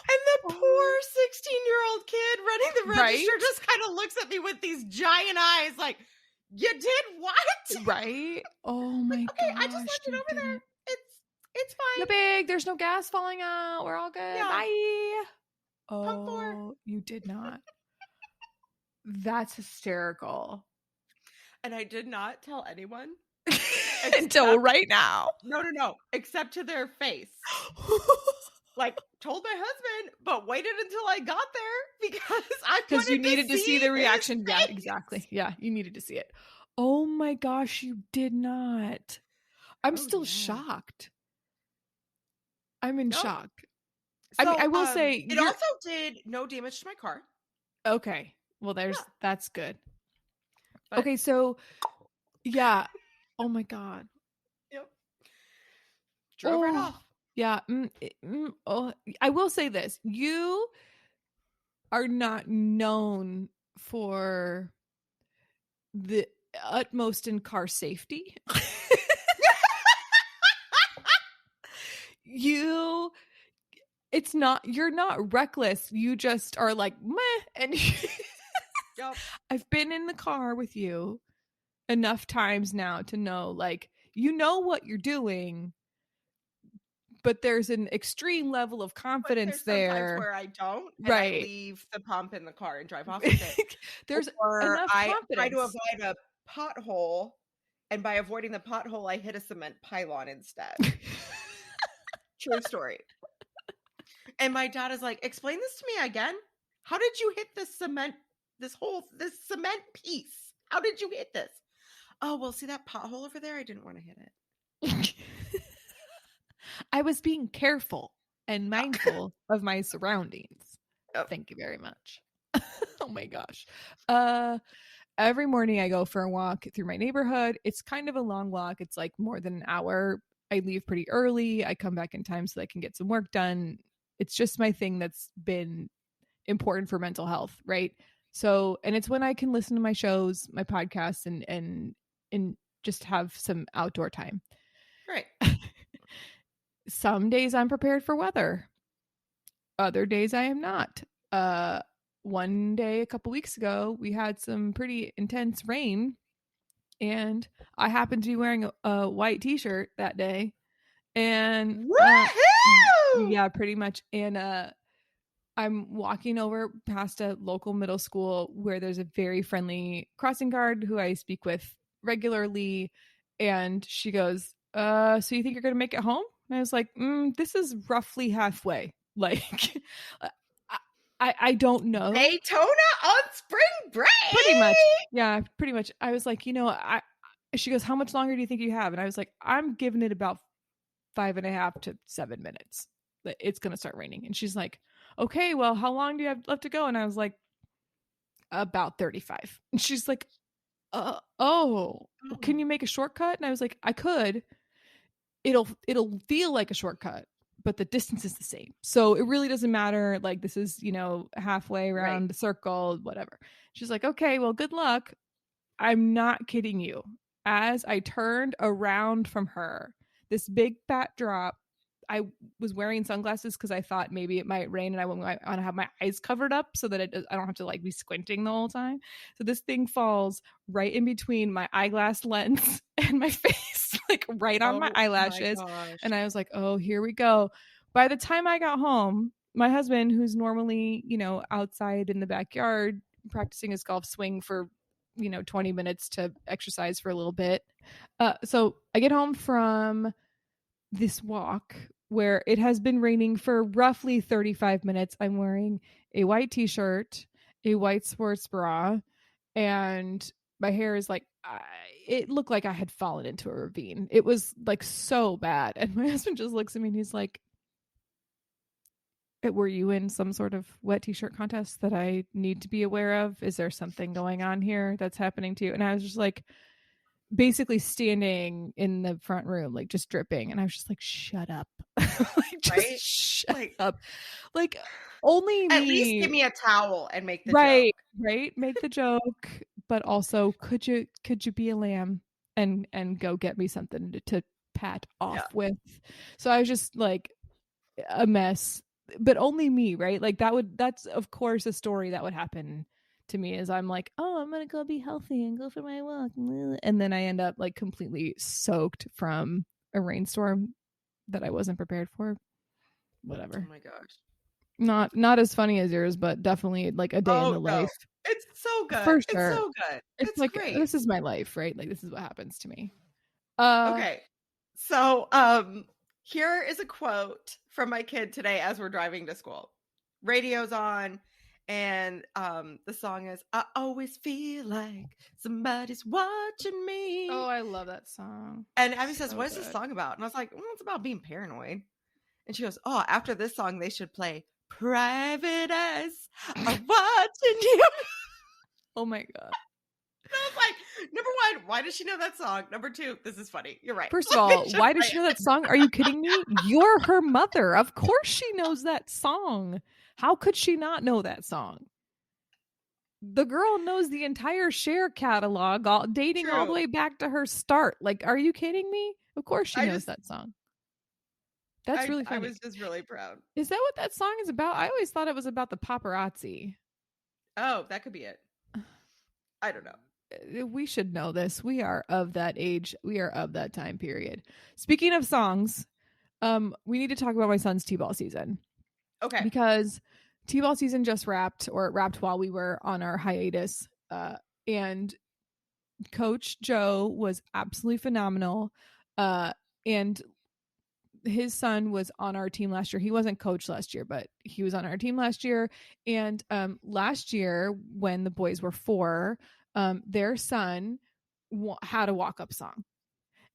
And the poor 16-year-old kid running the register just kind of looks at me with these giant eyes like, you did what? Right? Oh my god. Okay, I just left it over there. It's fine. No big. There's no gas falling out. We're all good. Yeah. Bye. Pump 4. You did not. That's hysterical. And I did not tell anyone. Until right now. No. Except to their face. Like, told my husband, but waited until I got there because you needed to see the reaction. Yeah, exactly. Yeah, you needed to see it. Oh my gosh, you did not. I'm still shocked. I'm in shock. So, I mean, I will say it also did no damage to my car. Okay. Well, that's good. But, okay, so yeah. Oh my god. Yep. Drove right off. Yeah. I will say this. You are not known for the utmost in car safety. You're not reckless. You just are like, meh. And yep. I've been in the car with you enough times now to know, like, you know what you're doing. but there's an extreme level of confidence there. Sometimes where I don't, and I leave the pump in the car and drive off with it. There's or enough I confidence. try to avoid a pothole, and by avoiding the pothole, I hit a cement pylon instead. True story. And my dad is like, explain this to me again. How did you hit this cement piece? How did you hit this? Oh, well, see that pothole over there? I didn't want to hit it. I was being careful and mindful of my surroundings. Oh. Thank you very much. Oh my gosh. Every morning I go for a walk through my neighborhood. It's kind of a long walk. It's like more than an hour. I leave pretty early. I come back in time so that I can get some work done. It's just my thing that's been important for mental health, right? So, and it's when I can listen to my shows, my podcasts, and just have some outdoor time. Right. Some days I'm prepared for weather. Other days I am not. One day a couple weeks ago, we had some pretty intense rain, and I happened to be wearing a white t-shirt that day. And yeah, pretty much. And I'm walking over past a local middle school where there's a very friendly crossing guard who I speak with regularly. And she goes, so you think you're going to make it home? And I was like, this is roughly halfway. Like, I don't know. Daytona on spring break. Pretty much. Yeah, pretty much. I was like, she goes, how much longer do you think you have? And I was like, I'm giving it about 5.5 to 7 minutes. It's going to start raining. And she's like, okay, well, how long do you have left to go? And I was like, about 35. And she's like, can you make a shortcut? And I was like, I could. It'll feel like a shortcut, but the distance is the same. So it really doesn't matter. Like, this is, halfway around the circle, whatever. She's like, okay, well, good luck. I'm not kidding you. As I turned around from her, this big fat drop, I was wearing sunglasses because I thought maybe it might rain and I want to have my eyes covered up so that I don't have to like be squinting the whole time. So this thing falls right in between my eyeglass lens and my face, like right on my eyelashes. And I was like, oh, here we go. By the time I got home, my husband, who's normally, outside in the backyard practicing his golf swing for 20 minutes to exercise for a little bit. So I get home from this walk where it has been raining for roughly 35 minutes. I'm wearing a white t-shirt, a white sports bra, and my hair is like, it looked like I had fallen into a ravine. It was like so bad. And my husband just looks at me and he's like, were you in some sort of wet t-shirt contest that I need to be aware of? Is there something going on here that's happening to you? And I was just like, basically standing in the front room, like just dripping. And I was just like, shut up. Like, shut up. Like, only at least give me a towel and make the joke. Right. Make the joke. But also, could you be a lamb and go get me something to pat off with? So I was just like a mess. But only me, right? Like that's of course a story that would happen to me, is I'm like, oh, I'm gonna go be healthy and go for my walk, and then I end up like completely soaked from a rainstorm that I wasn't prepared for. Whatever. Oh my gosh. Not as funny as yours, but definitely like a day in the life. It's so good. For sure. It's so good. It's like, great. This is my life, right? Like, this is what happens to me. Okay. So here is a quote from my kid today as we're driving to school. Radio's on, and the song is, I always feel like somebody's watching me. Oh, I love that song. And Abby says, what is this song about? And I was like, well, it's about being paranoid. And she goes, oh, after this song, they should play Private Eyes Are Watching You. Oh my God. And I was like, number one, why does she know that song? Number two, this is funny. You're right. First of all, why does she know that song? Are you kidding me? You're her mother. Of course she knows that song. How could she not know that song? The girl knows the entire Cher catalog, dating all the way back to her start. Like, are you kidding me? Of course she knows that song. That's really funny. I was just really proud. Is that what that song is about? I always thought it was about the paparazzi. Oh, that could be it. I don't know. We should know this. We are of that age. We are of that time period. Speaking of songs, we need to talk about my son's t-ball season. Okay. Because t-ball season just wrapped, or it wrapped while we were on our hiatus. And Coach Joe was absolutely phenomenal. And his son was on our team last year. He wasn't coach last year, but he was on our team last year. And last year, when the boys were 4, their son had a walk-up song.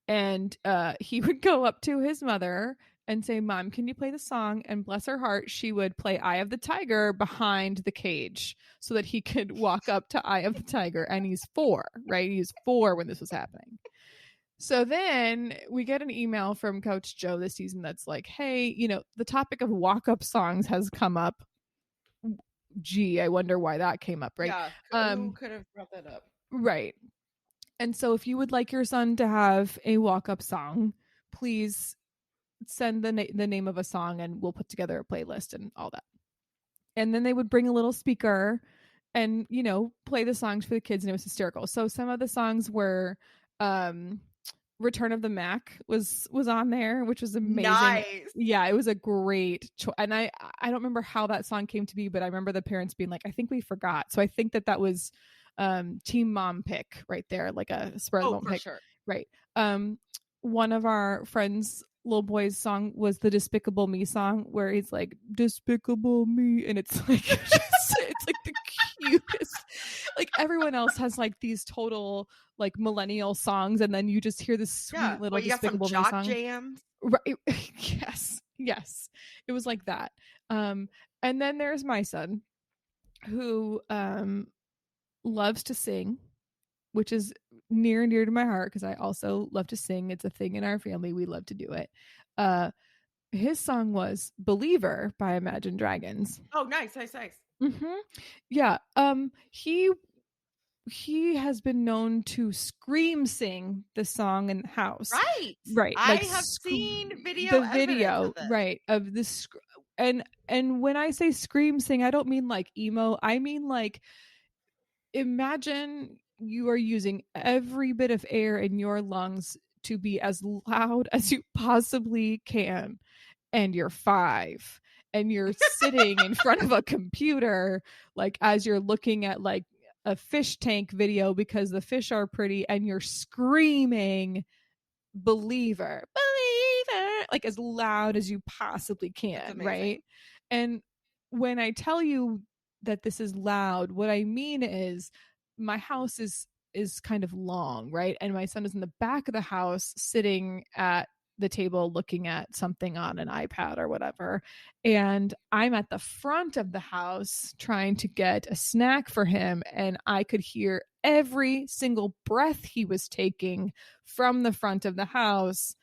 And he would go up to his mother and say, "Mom, can you play the song?" And bless her heart, she would play Eye of the Tiger behind the cage so that he could walk up to Eye of the Tiger. And he's 4, right? He was 4 when this was happening. So then we get an email from Coach Joe this season that's like, "Hey, the topic of walk-up songs has come up." Gee, I wonder why that came up, right? Yeah, who could have brought that up? Right. And so if you would like your son to have a walk-up song, please send the name of a song and we'll put together a playlist and all that. And then they would bring a little speaker and, play the songs for the kids, and it was hysterical. So some of the songs were Return of the Mac was on there, which was amazing. Nice. Yeah, it was a great choice. And I don't remember how that song came to be, but I remember the parents being like, "I think we forgot." So I think that was team mom pick right there, like a spur of the moment pick. Sure. Right. One of our friends' little boy's song was the Despicable Me song, where he's like, "Despicable Me," and it's like it's like the cutest. Like everyone else has like these total like millennial songs, and then you just hear this sweet little Despicable Me song. Jams. Right. Yes. It was like that. And then there's my son, who loves to sing, which is near and dear to my heart because I also love to sing. It's a thing in our family. We love to do it. His song was "Believer" by Imagine Dragons. Oh, nice. Mm-hmm. Yeah. He has been known to scream sing the song in the house. Right. I have seen video of this. Right, of this. And when I say scream sing, I don't mean like emo. I mean like, imagine you are using every bit of air in your lungs to be as loud as you possibly can, and you're 5 and you're sitting in front of a computer, like as you're looking at like a fish tank video because the fish are pretty, and you're screaming believer, like as loud as you possibly can, right? And when I tell you that this is loud, what I mean is my house is kind of long, right? And my son is in the back of the house sitting at the table looking at something on an iPad or whatever, and I'm at the front of the house trying to get a snack for him, and I could hear every single breath he was taking from the front of the house.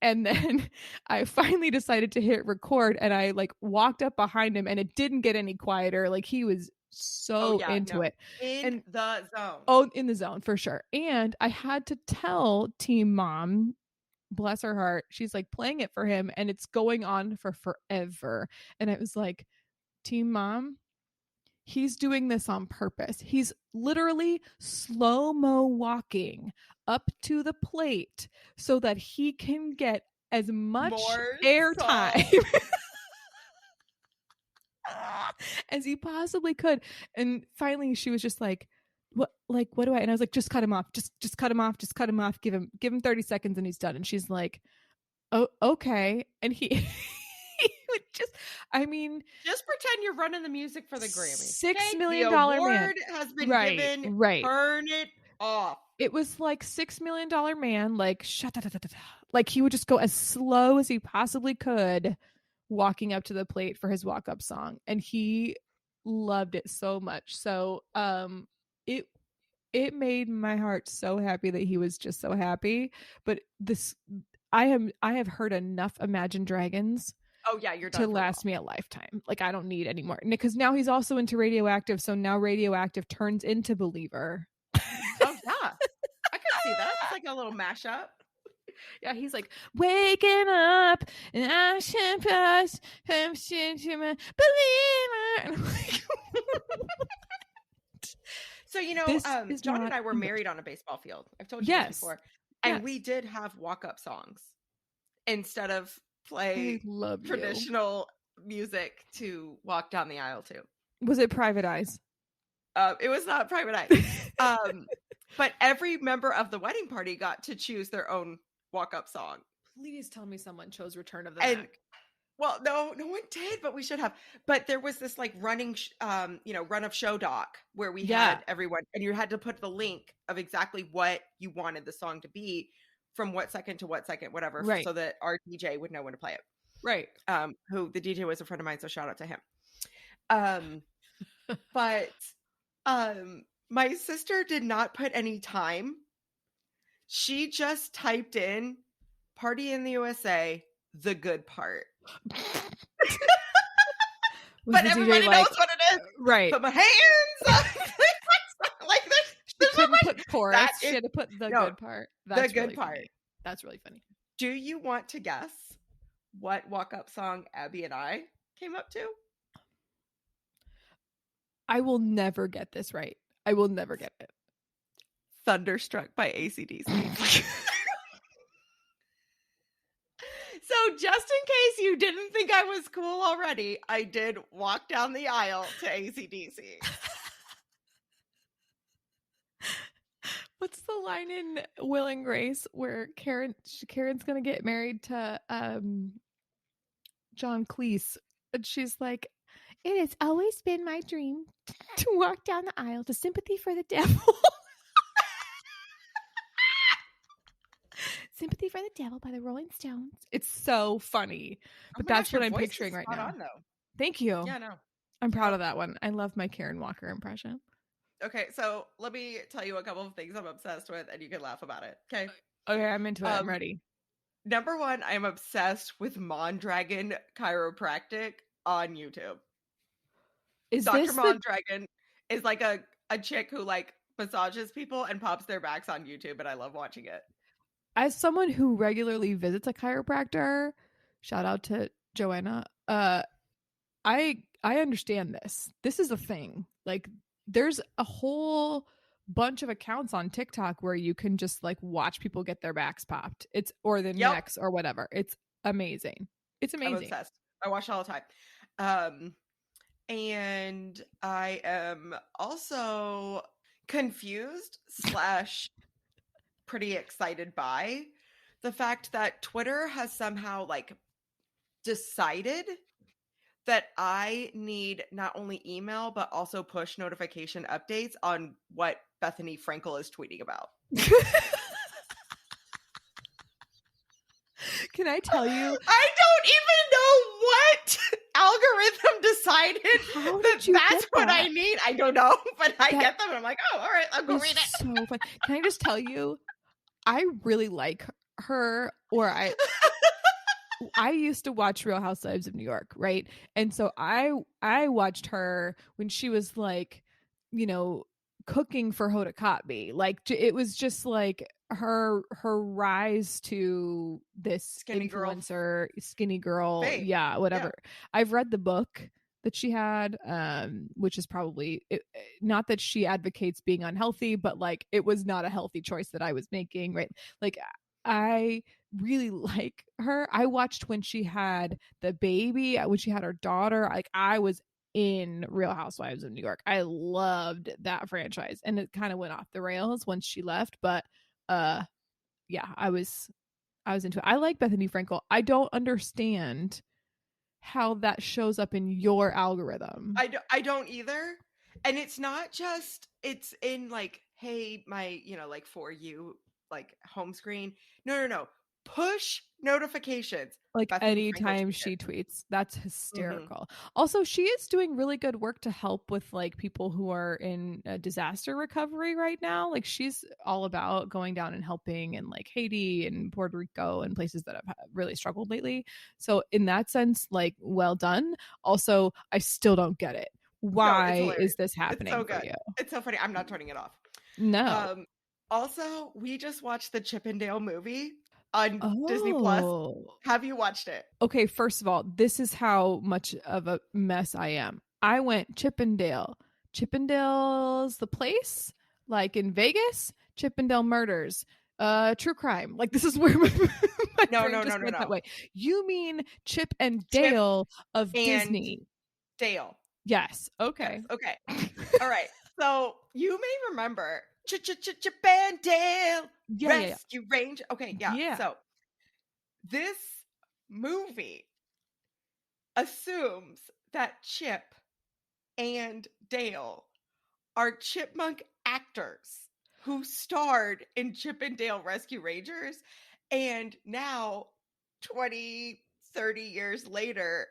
And then I finally decided to hit record, and I like walked up behind him, and it didn't get any quieter. Like he was so into it. In the zone. Oh, in the zone for sure. And I had to tell team mom, bless her heart, she's like playing it for him and it's going on for forever. And I was like, team mom, he's doing this on purpose. He's literally slow-mo walking up to the plate so that he can get as much airtime as he possibly could. And finally she was just like, what do I? And I was like, just cut him off. Just cut him off. Just cut him off. Give him 30 seconds and he's done. And she's like, oh, okay. And he would just pretend you're running the music for the Grammy. $6 million the award man has been given. Right. Turn it off. It was like $6 million man, like like he would just go as slow as he possibly could, walking up to the plate for his walk-up song, and he loved it so much. So it made my heart so happy that he was just so happy. But I have heard enough Imagine Dragons. Oh yeah, you're done to last me a lifetime. Like I don't need any more, because now he's also into Radioactive. So now Radioactive turns into Believer. Oh yeah, I could see that. It's like a little mashup. Yeah, he's like, waking up and I should pass to my believer. And I'm like, so John and I were married on a baseball field. I've told you this before, and we did have walk-up songs instead of play traditional music to walk down the aisle to. Was it Private Eyes? It was not Private Eyes. But every member of the wedding party got to choose their own walk-up song. Please tell me someone chose Return of the Mac. Well, no one did, but we should have. But there was this like running, run of show doc where we had everyone, and you had to put the link of exactly what you wanted the song to be from what second to what second, whatever, right, so that our DJ would know when to play it. Right. Who the DJ was a friend of mine, so shout out to him. But my sister did not put any time. She just typed in "Party in the USA," the good part. But everybody knows what it is. Right. Put my hands like this. She couldn't put chorus. She had to put the good part. That's the good really part. Funny. That's really funny. Do you want to guess what walk-up song Abby and I came up to? I will never get this right. I will never get it. Thunderstruck by AC/DC. So just in case you didn't think I was cool already, I did walk down the aisle to AC/DC. What's the line in Will and Grace where Karen's gonna get married to John Cleese, and she's like, "It has always been my dream to walk down the aisle to Sympathy for the Devil." Sympathy for the Devil by the Rolling Stones. It's so funny. But that's what I'm picturing right now. Thank you. Yeah, no. I'm proud of that one. I love my Karen Walker impression. Okay, so let me tell you a couple of things I'm obsessed with, and you can laugh about it. Okay? Okay, I'm into it. I'm ready. Number one, I'm obsessed with Mondragon Chiropractic on YouTube. Dr. Mondragon is like a chick who like massages people and pops their backs on YouTube, and I love watching it. As someone who regularly visits a chiropractor, shout out to Joanna, I understand this. This is a thing. Like, there's a whole bunch of accounts on TikTok where you can just like watch people get their backs popped. Or their necks or whatever. It's amazing. It's amazing. I'm obsessed. I watch it all the time. And I am also confused / pretty excited by the fact that Twitter has somehow like decided that I need not only email, but also push notification updates on what Bethany Frankel is tweeting about. Can I tell you? I don't even know what algorithm decided that's what I need. I don't know, but I get them and I'm like, oh, all right, I'll go read it. So fun. Can I just tell you, I really like her, or I used to watch Real Housewives of New York, right? And so I watched her when she was like, cooking for Hoda Kotb. Like, it was just like her rise to this skinny girl. Babe. Yeah, whatever. Yeah. I've read the book that she had, which is probably not that she advocates being unhealthy, but like it was not a healthy choice that I was making, right? Like, I really like her. I watched when she had the baby, when she had her daughter. Like, I was in Real Housewives of New York. I loved that franchise, and it kind of went off the rails once she left. But yeah, I was into it. I like Bethany Frankel. I don't understand how that shows up in your algorithm. I don't either. And it's not just, it's in like, hey, my, like for you, like home screen. No. Push notifications. Like anytime she tweets. That's hysterical. Mm-hmm. Also, she is doing really good work to help with like people who are in disaster recovery right now. Like, she's all about going down and helping in like Haiti and Puerto Rico and places that have really struggled lately. So in that sense, like, well done. Also, I still don't get it. Why is this happening for you? It's so funny. I'm not turning it off. No. Also, we just watched the Chippendale movie on Disney Plus. Have you watched it? Okay, first of all, this is how much of a mess I am. I went Chippendale. Chippendale's the place, like in Vegas. Chippendale Murders. true crime. Like, this is where my No, brain just went that way. You mean Chip and Chip Dale of and Disney? Dale. Yes. Okay. Yes. Okay. All right. So you may remember Chip and Dale Rescue Ranger. Okay. Yeah. So this movie assumes that Chip and Dale are chipmunk actors who starred in Chip and Dale Rescue Rangers, and now 20, 30 years later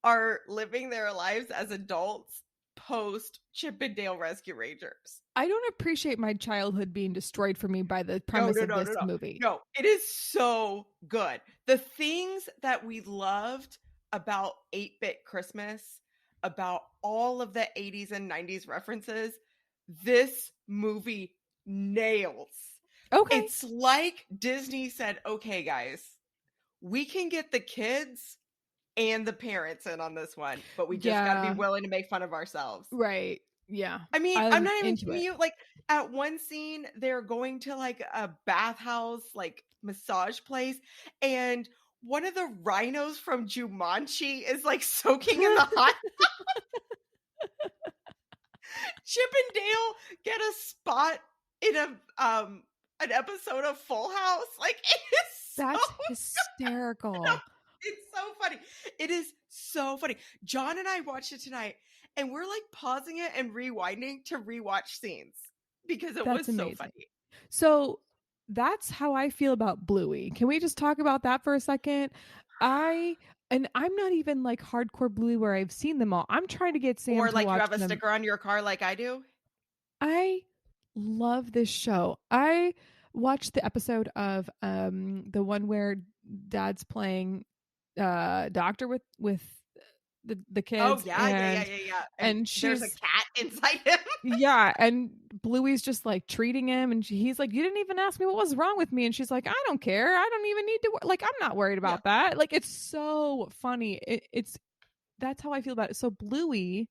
are living their lives as adults post Chip and Dale Rescue Rangers. I don't appreciate my childhood being destroyed for me by the premise of this movie. No, it is so good. The things that we loved about 8-bit Christmas, about all of the 80s and 90s references, this movie nails. Okay. It's like Disney said, okay, guys, we can get the kids and the parents in on this one, but we just got to be willing to make fun of ourselves. Right. Yeah. I mean, I'm not even kidding you. Like, at one scene, they're going to like a bathhouse, like massage place, and one of the rhinos from Jumanji is like soaking in the hot Chip and Dale get a spot in an episode of Full House. Like, that's hysterical. No, it's so funny. It is so funny. John and I watched it tonight, and we're like pausing it and rewinding to rewatch scenes because it was so funny. So that's how I feel about Bluey. Can we just talk about that for a second? I'm not even like hardcore Bluey where I've seen them all. I'm trying to get Sam or to like watch you have a them. sticker on your car like I do. I love this show. I watched the episode of the one where Dad's playing doctor with the kids. Oh yeah. And there's a cat inside him. Yeah, and Bluey's just like treating him, and he's like, "You didn't even ask me what was wrong with me," and she's like, "I don't care. I don't even need to. Like, I'm not worried about that." Like, it's so funny. That's how I feel about it. So Bluey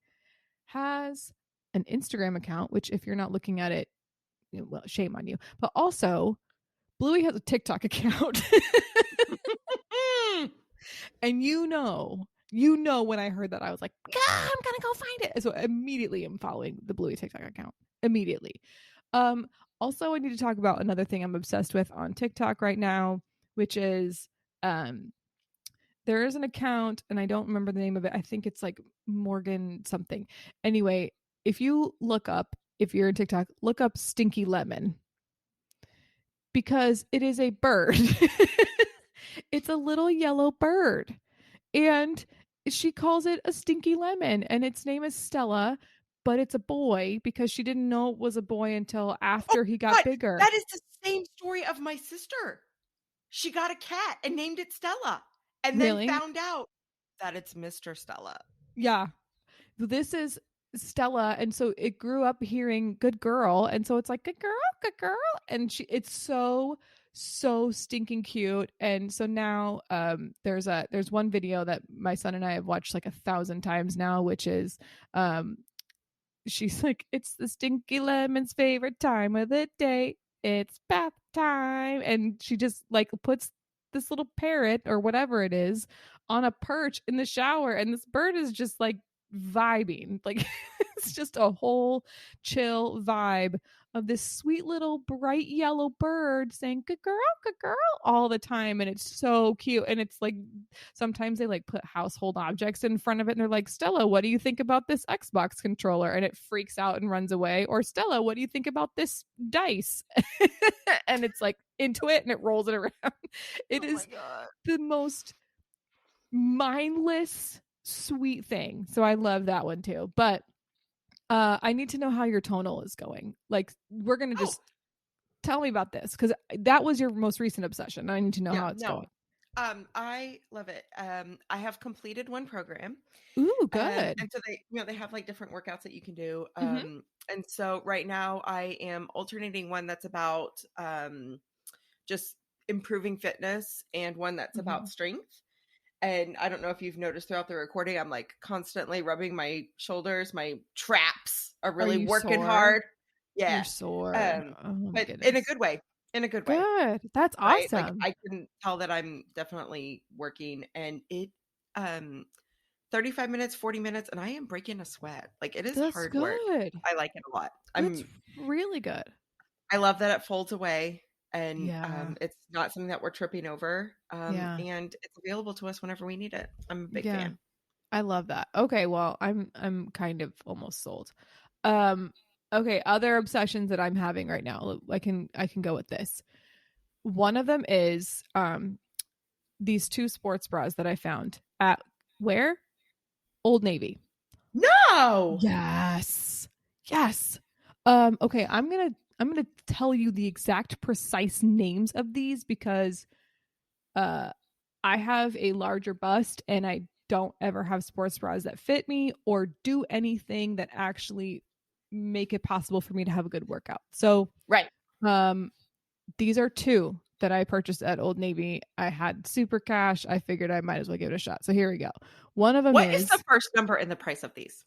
has an Instagram account, which if you're not looking at it, well, shame on you. But also, Bluey has a TikTok account. And you know when I heard that, I was like, I'm gonna go find it. So immediately I'm following the Bluey TikTok account. Immediately. Also, I need to talk about another thing I'm obsessed with on TikTok right now, which is there is an account, and I don't remember the name of it. I think it's like Morgan something. Anyway, if you're in TikTok, look up Stinky Lemon, because it is a bird. It's a little yellow bird, and she calls it a stinky lemon, and its name is Stella, but it's a boy because she didn't know it was a boy until after he got bigger. That is the same story of my sister. She got a cat and named it Stella, and then found out that it's Mr. Stella. Yeah. This is Stella, and so it grew up hearing good girl, and so it's like good girl, and it's so stinking cute. And so now there's one video that my son and I have watched like 1,000 times now, which is she's like, "It's the Stinky Lemon's favorite time of the day, it's bath time," and she just like puts this little parrot or whatever it is on a perch in the shower, and this bird is just like vibing. Like, it's just a whole chill vibe of this sweet little bright yellow bird saying good girl all the time, and it's so cute. And it's like sometimes they like put household objects in front of it, and they're like, "Stella, what do you think about this Xbox controller?" And it freaks out and runs away. Or, "Stella, what do you think about this dice?" And it's like into it, and it rolls it around. It is the most mindless sweet thing. So I love that one too. But I need to know how your tonal is going. Like, we're gonna just tell me about this, because that was your most recent obsession. I need to know how it's going. I love it. I have completed one program. Ooh, good. And so they have like different workouts that you can do. And so right now I am alternating one that's about just improving fitness, and one that's about strength. And I don't know if you've noticed throughout the recording, I'm like constantly rubbing my shoulders. My traps are really working hard. Yeah. You're sore. But in a good way. in a good way. Good. That's Right? awesome. Like I can tell that I'm definitely working, and it 35 minutes, 40 minutes, and I am breaking a sweat. Like it is That's hard work. good. I like it a lot. That's really good. I love that it folds away, and Yeah. it's not something that we're tripping over. Yeah. And it's available to us whenever we need it. I'm a big Yeah. fan. I love that. Okay, well, I'm kind of almost sold. Okay, other obsessions that I'm having right now. I can go with this. One of them is these 2 sports bras that I found at where? Old Navy. No. Yes. Yes. Okay, I'm going to tell you the exact precise names of these because I have a larger bust and I don't ever have sports bras that fit me or do anything that actually make it possible for me to have a good workout. So, right. These are 2 that I purchased at Old Navy. I had super cash. I figured I might as well give it a shot. So here we go. One of them What is the first number in the price of these?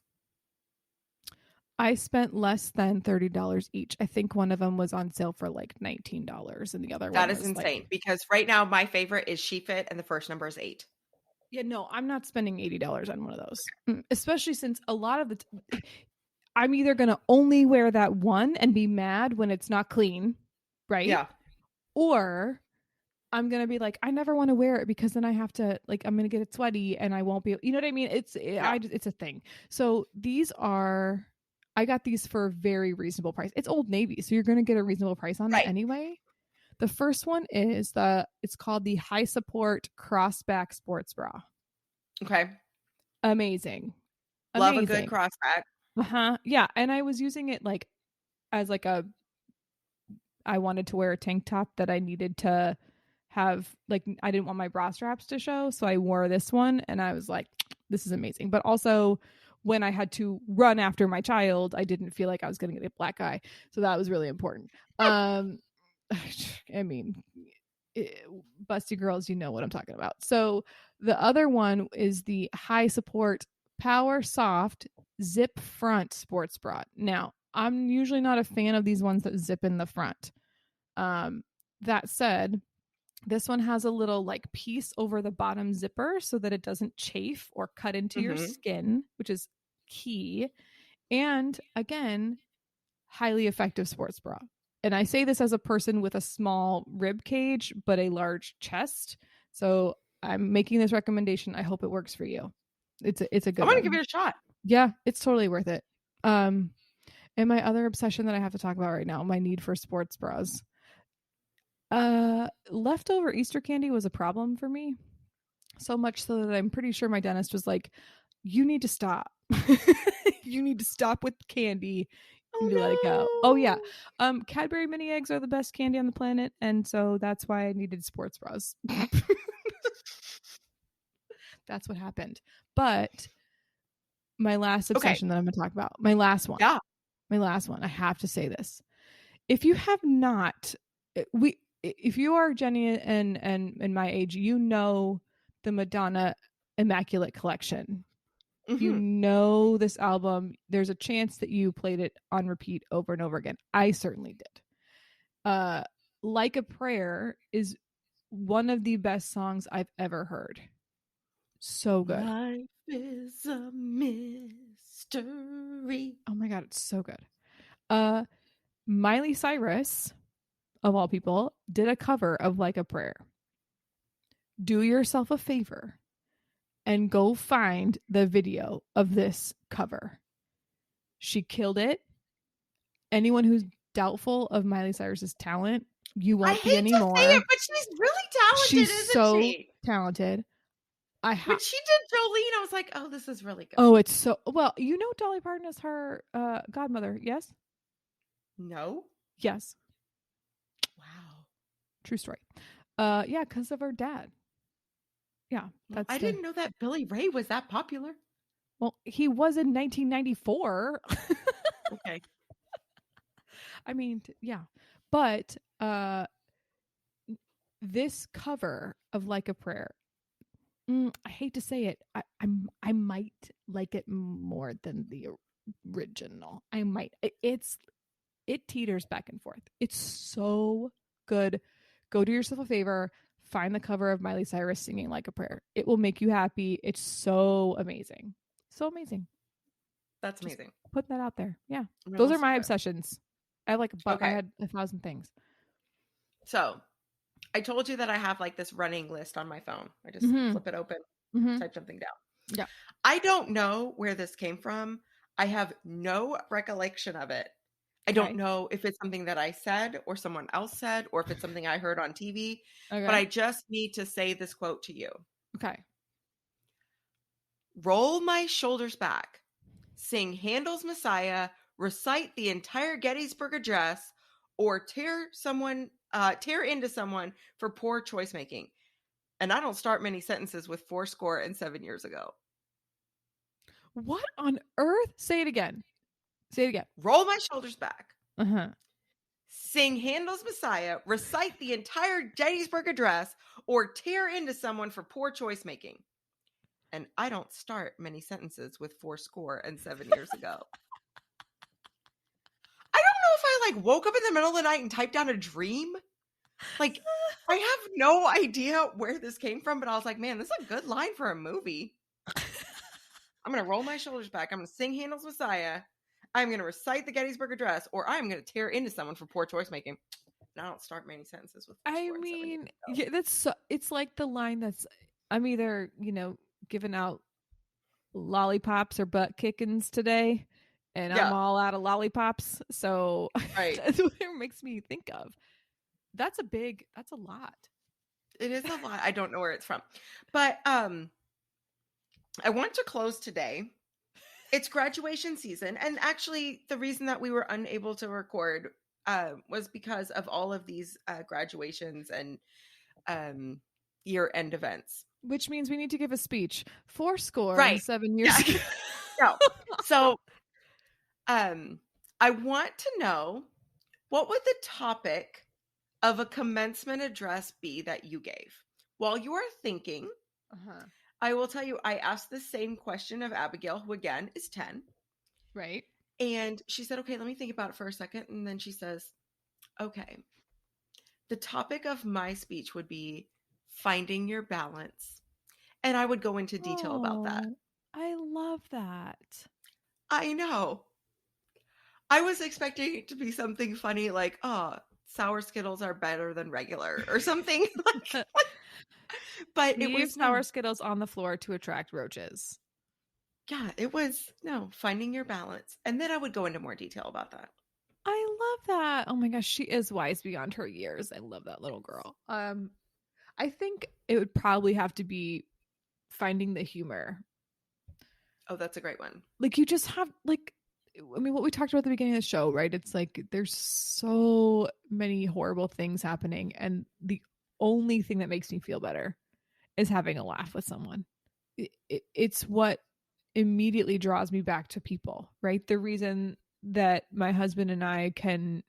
I spent less than $30 each. I think one of them was on sale for like $19 and the other that one is was insane like, because right now my favorite is She Fit and the first number is 8. Yeah, no, I'm not spending $80 on one of those. Especially since a lot of the I'm either going to only wear that one and be mad when it's not clean, right? Yeah. Or I'm going to be like, I never want to wear it because then I have to, like, I'm going to get it sweaty and I won't be, you know what I mean? It's a thing. So I got these for a very reasonable price. It's Old Navy, so you're going to get a reasonable price on that anyway. The first one is it's called the High Support Crossback Sports Bra. Okay. Amazing. Love a good crossback. Yeah, and I was using it like as like I wanted to wear a tank top that I needed to have, like, I didn't want my bra straps to show, so I wore this one and I was like, this is amazing. But also when I had to run after my child, I didn't feel like I was going to get a black eye, so that was really important. I mean, busty girls, you know what I'm talking about. So the other one is the High Support Power Soft Zip Front Sports Bra. Now, I'm usually not a fan of these ones that zip in the front. That said, this one has a little like piece over the bottom zipper so that it doesn't chafe or cut into your skin, which is key. And again, highly effective sports bra. And I say this as a person with a small rib cage, but a large chest. So I'm making this recommendation. I hope it works for you. It's a good I'm going to give it a shot. Yeah, it's totally worth it. And my other obsession that I have to talk about right now, my need for sports bras. Leftover Easter candy was a problem for me. So much so that I'm pretty sure my dentist was like, you need to stop. You need to stop with candy. You need to let it go. Oh yeah. Cadbury mini eggs are the best candy on the planet, and so that's why I needed sports bras. That's what happened. But my last obsession that I'm going to talk about, my last one. Yeah. My last one. I have to say this. If you have not, if you are Jenny and my age, you know the Madonna Immaculate Collection. You know this album. There's a chance that you played it on repeat over and over again. I certainly did. Like a Prayer is one of the best songs I've ever heard. So good. Life is a mystery. Oh my God, it's so good. Miley Cyrus, of all people, did a cover of Like a Prayer. Do yourself a favor and go find the video of this cover. She killed it. Anyone who's doubtful of Miley Cyrus's talent, you won't be anymore. I hate to say it, but she's really talented, she's so talented. When she did Jolene, I was like, oh, this is really good. Oh, it's so... Well, you know Dolly Parton is her godmother, yes? No? Yes. Wow. True story. Yeah, because of her dad. Yeah. I didn't know that Billy Ray was that popular. Well, he was in 1994. Okay. I mean, yeah. But this cover of Like a Prayer, I hate to say it, I might like it more than the original. I might. It teeters back and forth. It's so good. Go do yourself a favor. Find the cover of Miley Cyrus singing Like a Prayer. It will make you happy. It's so amazing. So amazing. That's amazing. Put that out there. Yeah. Those are my obsessions. I have like Okay. I had 1,000 things. So I told you that I have like this running list on my phone. I just flip it open, type something down. Yeah. I don't know where this came from. I have no recollection of it. I don't know if it's something that I said or someone else said, or if it's something I heard on TV, but I just need to say this quote to you. Okay. Roll my shoulders back, sing Handel's Messiah, recite the entire Gettysburg Address, or tear into someone for poor choice making. And I don't start many sentences with 77 years ago. What on earth? Say it again. Roll my shoulders back. Sing Handel's Messiah, recite the entire Gettysburg Address, or tear into someone for poor choice making. And I don't start many sentences with 77 years ago. I don't know if I like woke up in the middle of the night and typed down a dream. Like, I have no idea where this came from, but I was like, man, this is a good line for a movie. I'm going to roll my shoulders back. I'm going to sing Handel's Messiah. I'm going to recite the Gettysburg Address, or I'm going to tear into someone for poor choice making. And I don't start many sentences with. I mean, yeah, it's like the line that's, I'm either, giving out lollipops or butt kickings today, and I'm all out of lollipops. So that's what it makes me think of. That's a lot. It is a lot. I don't know where it's from, but I want to close today. It's graduation season. And actually the reason that we were unable to record was because of all of these graduations and year-end events. Which means we need to give a speech. 7 years ago. No. So I want to know, what would the topic of a commencement address be that you gave? While you are thinking, I will tell you, I asked the same question of Abigail, who again is 10. Right. And she said, okay, let me think about it for a second. And then she says, okay, the topic of my speech would be finding your balance. And I would go into detail about that. I love that. I know. I was expecting it to be something funny like, sour Skittles are better than regular or something. But it was sour Skittles on the floor to attract roaches. Yeah, it was finding your balance. And then I would go into more detail about that. I love that. Oh my gosh, she is wise beyond her years. I love that little girl. I think it would probably have to be finding the humor. Oh, that's a great one. Like, you just have, like, I mean, what we talked about at the beginning of the show, right? It's like there's so many horrible things happening, and the only thing that makes me feel better is having a laugh with someone. It's what immediately draws me back to people, right? The reason that my husband and I can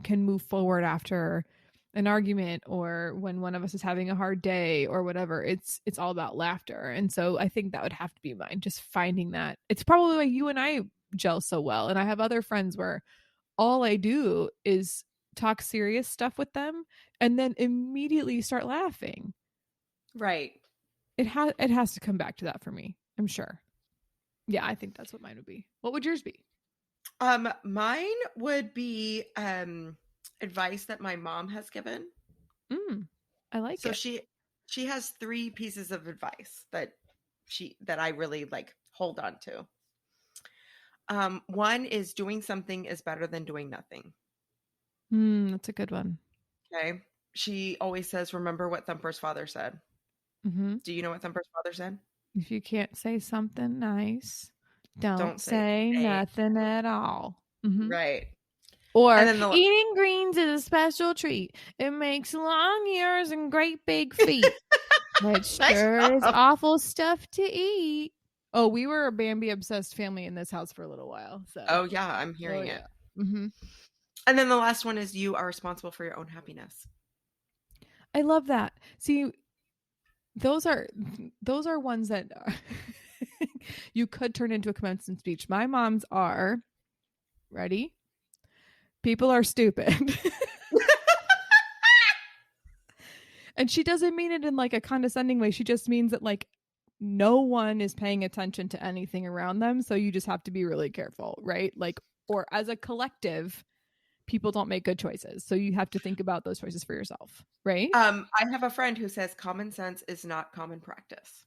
move forward after an argument, or when one of us is having a hard day or whatever, it's all about laughter. And so I think that would have to be mine, just finding that. It's probably why you and I gel so well. And I have other friends where all I do is talk serious stuff with them and then immediately start laughing. Right. It has to come back to that for me, I'm sure. Yeah, I think that's what mine would be. What would yours be? Mine would be advice that my mom has given. I like it. So she has 3 pieces of advice that I really like hold on to. One is doing something is better than doing nothing. That's a good one. Okay. She always says, remember what Thumper's father said. Do you know what Thumper's father said? If you can't say something nice, don't say nothing at all. Right. Or eating greens is a special treat. It makes long ears and great big feet. It sure is awful stuff to eat. Oh, we were a Bambi obsessed family in this house for a little while. So. Oh yeah, I'm hearing it. And then the last one is you are responsible for your own happiness. I love that. See, those are ones that you could turn into a commencement speech. My mom's are, ready? People are stupid. And she doesn't mean it in like a condescending way. She just means that like no one is paying attention to anything around them. So you just have to be really careful, right? Like, or as a collective, people don't make good choices. So you have to think about those choices for yourself, right? I have a friend who says common sense is not common practice.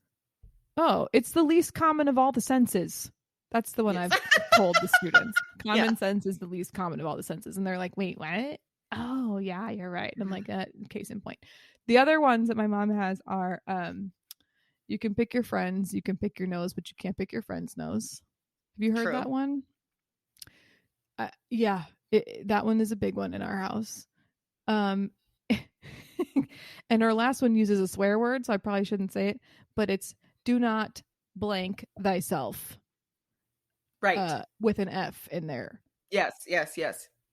Oh, it's the least common of all the senses. That's the one Yes. I've told the students. Common sense is the least common of all the senses. And they're like, wait, what? Oh, yeah, you're right. And I'm like, case in point. The other ones that my mom has are you can pick your friends, you can pick your nose, but you can't pick your friend's nose. Have you heard that one? Yeah, that one is a big one in our house. And our last one uses a swear word, so I probably shouldn't say it, but it's do not blank thyself. Right. With an F in there. Yes.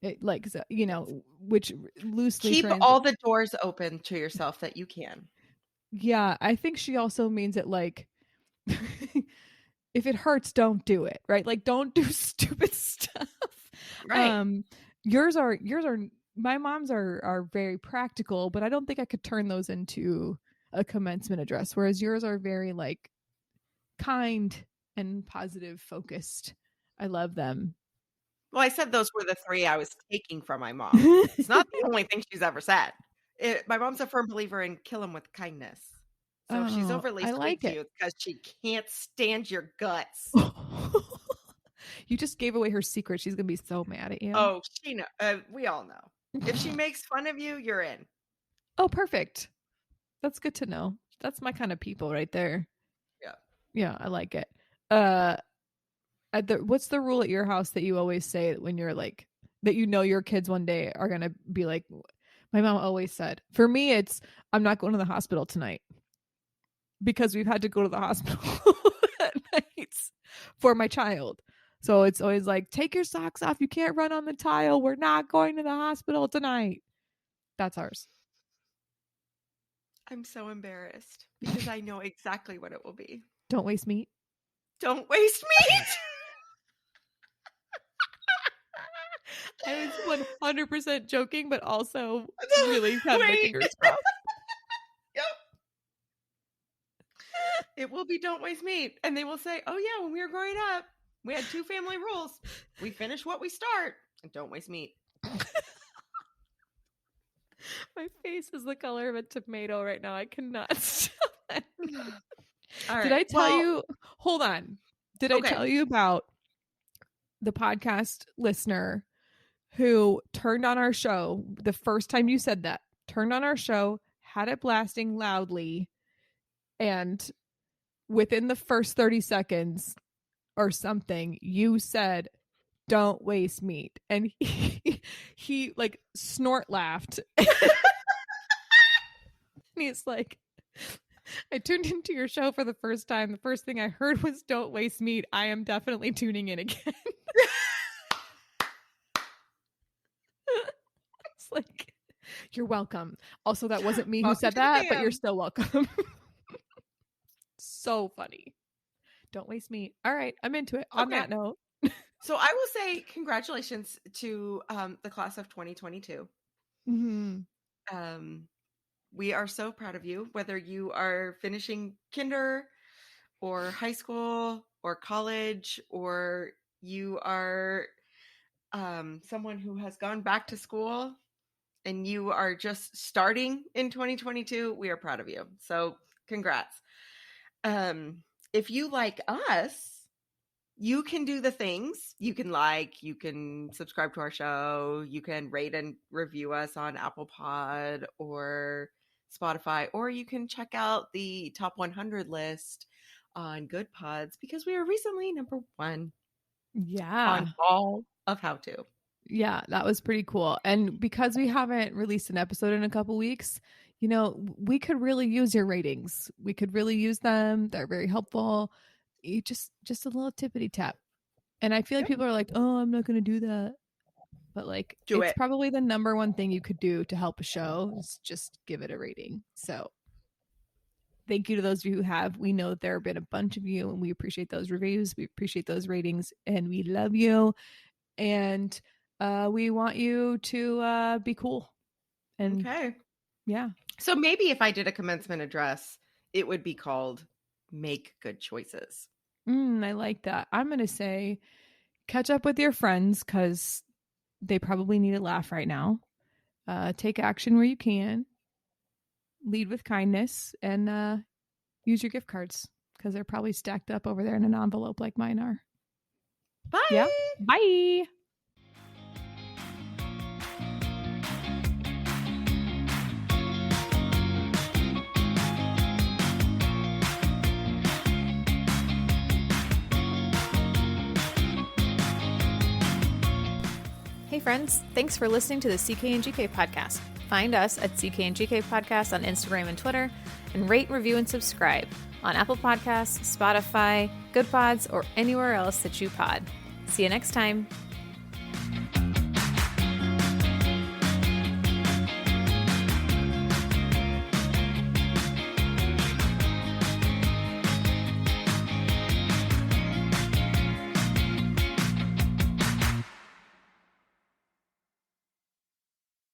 It, like, you know, which loosely keep all the doors open to yourself that you can. Yeah, I think she also means it like if it hurts, don't do it, right? Like don't do stupid stuff. Right. Yours are my mom's are very practical, but I don't think I could turn those into a commencement address, whereas yours are very like kind and positive focused. I love them. Well, I said those were the 3 I was taking from my mom. It's not the only thing she's ever said. My mom's a firm believer in kill him with kindness. So if she's overly sweet to you, it's because she can't stand your guts. You just gave away her secret. She's gonna be so mad at you. Oh, she know. We all know. If she makes fun of you, you're in. Oh, perfect. That's good to know. That's my kind of people right there. Yeah, I like it. What's the rule at your house that you always say when you're like that? You know your kids one day are gonna be like. My mom always said, for me, it's I'm not going to the hospital tonight because we've had to go to the hospital at nights for my child. So it's always like, take your socks off. You can't run on the tile. We're not going to the hospital tonight. That's ours. I'm so embarrassed because I know exactly what it will be. Don't waste meat. Don't waste meat. I was 100% joking, but also really kind of my fingers crossed. Yep. It will be don't waste meat. And they will say, oh yeah, when we were growing up, we had 2 family rules. We finish what we start and don't waste meat. My face is the color of a tomato right now. I cannot stop it. Right. Did I tell you? Hold on. Did I tell you about the podcast listener who turned on our show the first time you said that? Turned on our show, had it blasting loudly, and within the first 30 seconds or something, you said, "Don't waste meat," and he like snort laughed. And he's like, I tuned into your show for the first time. The first thing I heard was "Don't waste meat." I am definitely tuning in again. It's like, you're welcome. Also, that wasn't me who said that, but you're still welcome. So funny. Don't waste meat. All right, I'm into it. On that note. So I will say congratulations to the class of 2022. Mm-hmm. We are so proud of you, whether you are finishing kinder or high school or college, or you are someone who has gone back to school and you are just starting in 2022. We are proud of you. So congrats. If you like us, you can do the things. You can subscribe to our show, you can rate and review us on Apple Pod or Spotify, or you can check out the top 100 list on Good Pods because we were recently number 1. Yeah. On all of how to. Yeah, that was pretty cool. And because we haven't released an episode in a couple weeks, you know, we could really use your ratings. We could really use them. They're very helpful. You just a little tippity tap. And I feel like people are like, oh, I'm not going to do that. But like, it's probably the number one thing you could do to help a show is just give it a rating. So thank you to those of you who have. We know that there have been a bunch of you and we appreciate those reviews. We appreciate those ratings and we love you. And we want you to be cool. And Yeah. So maybe if I did a commencement address, it would be called Make Good Choices. I like that. I'm going to say catch up with your friends because they probably need a laugh right now. Take action where you can. Lead with kindness and use your gift cards because they're probably stacked up over there in an envelope like mine are. Bye. Yeah. Bye. Hey friends, thanks for listening to the CK and GK podcast. Find us at CK and GK podcast on Instagram and Twitter, and rate, review, and subscribe on Apple Podcasts, Spotify, Good Pods, or anywhere else that you pod. See you next time.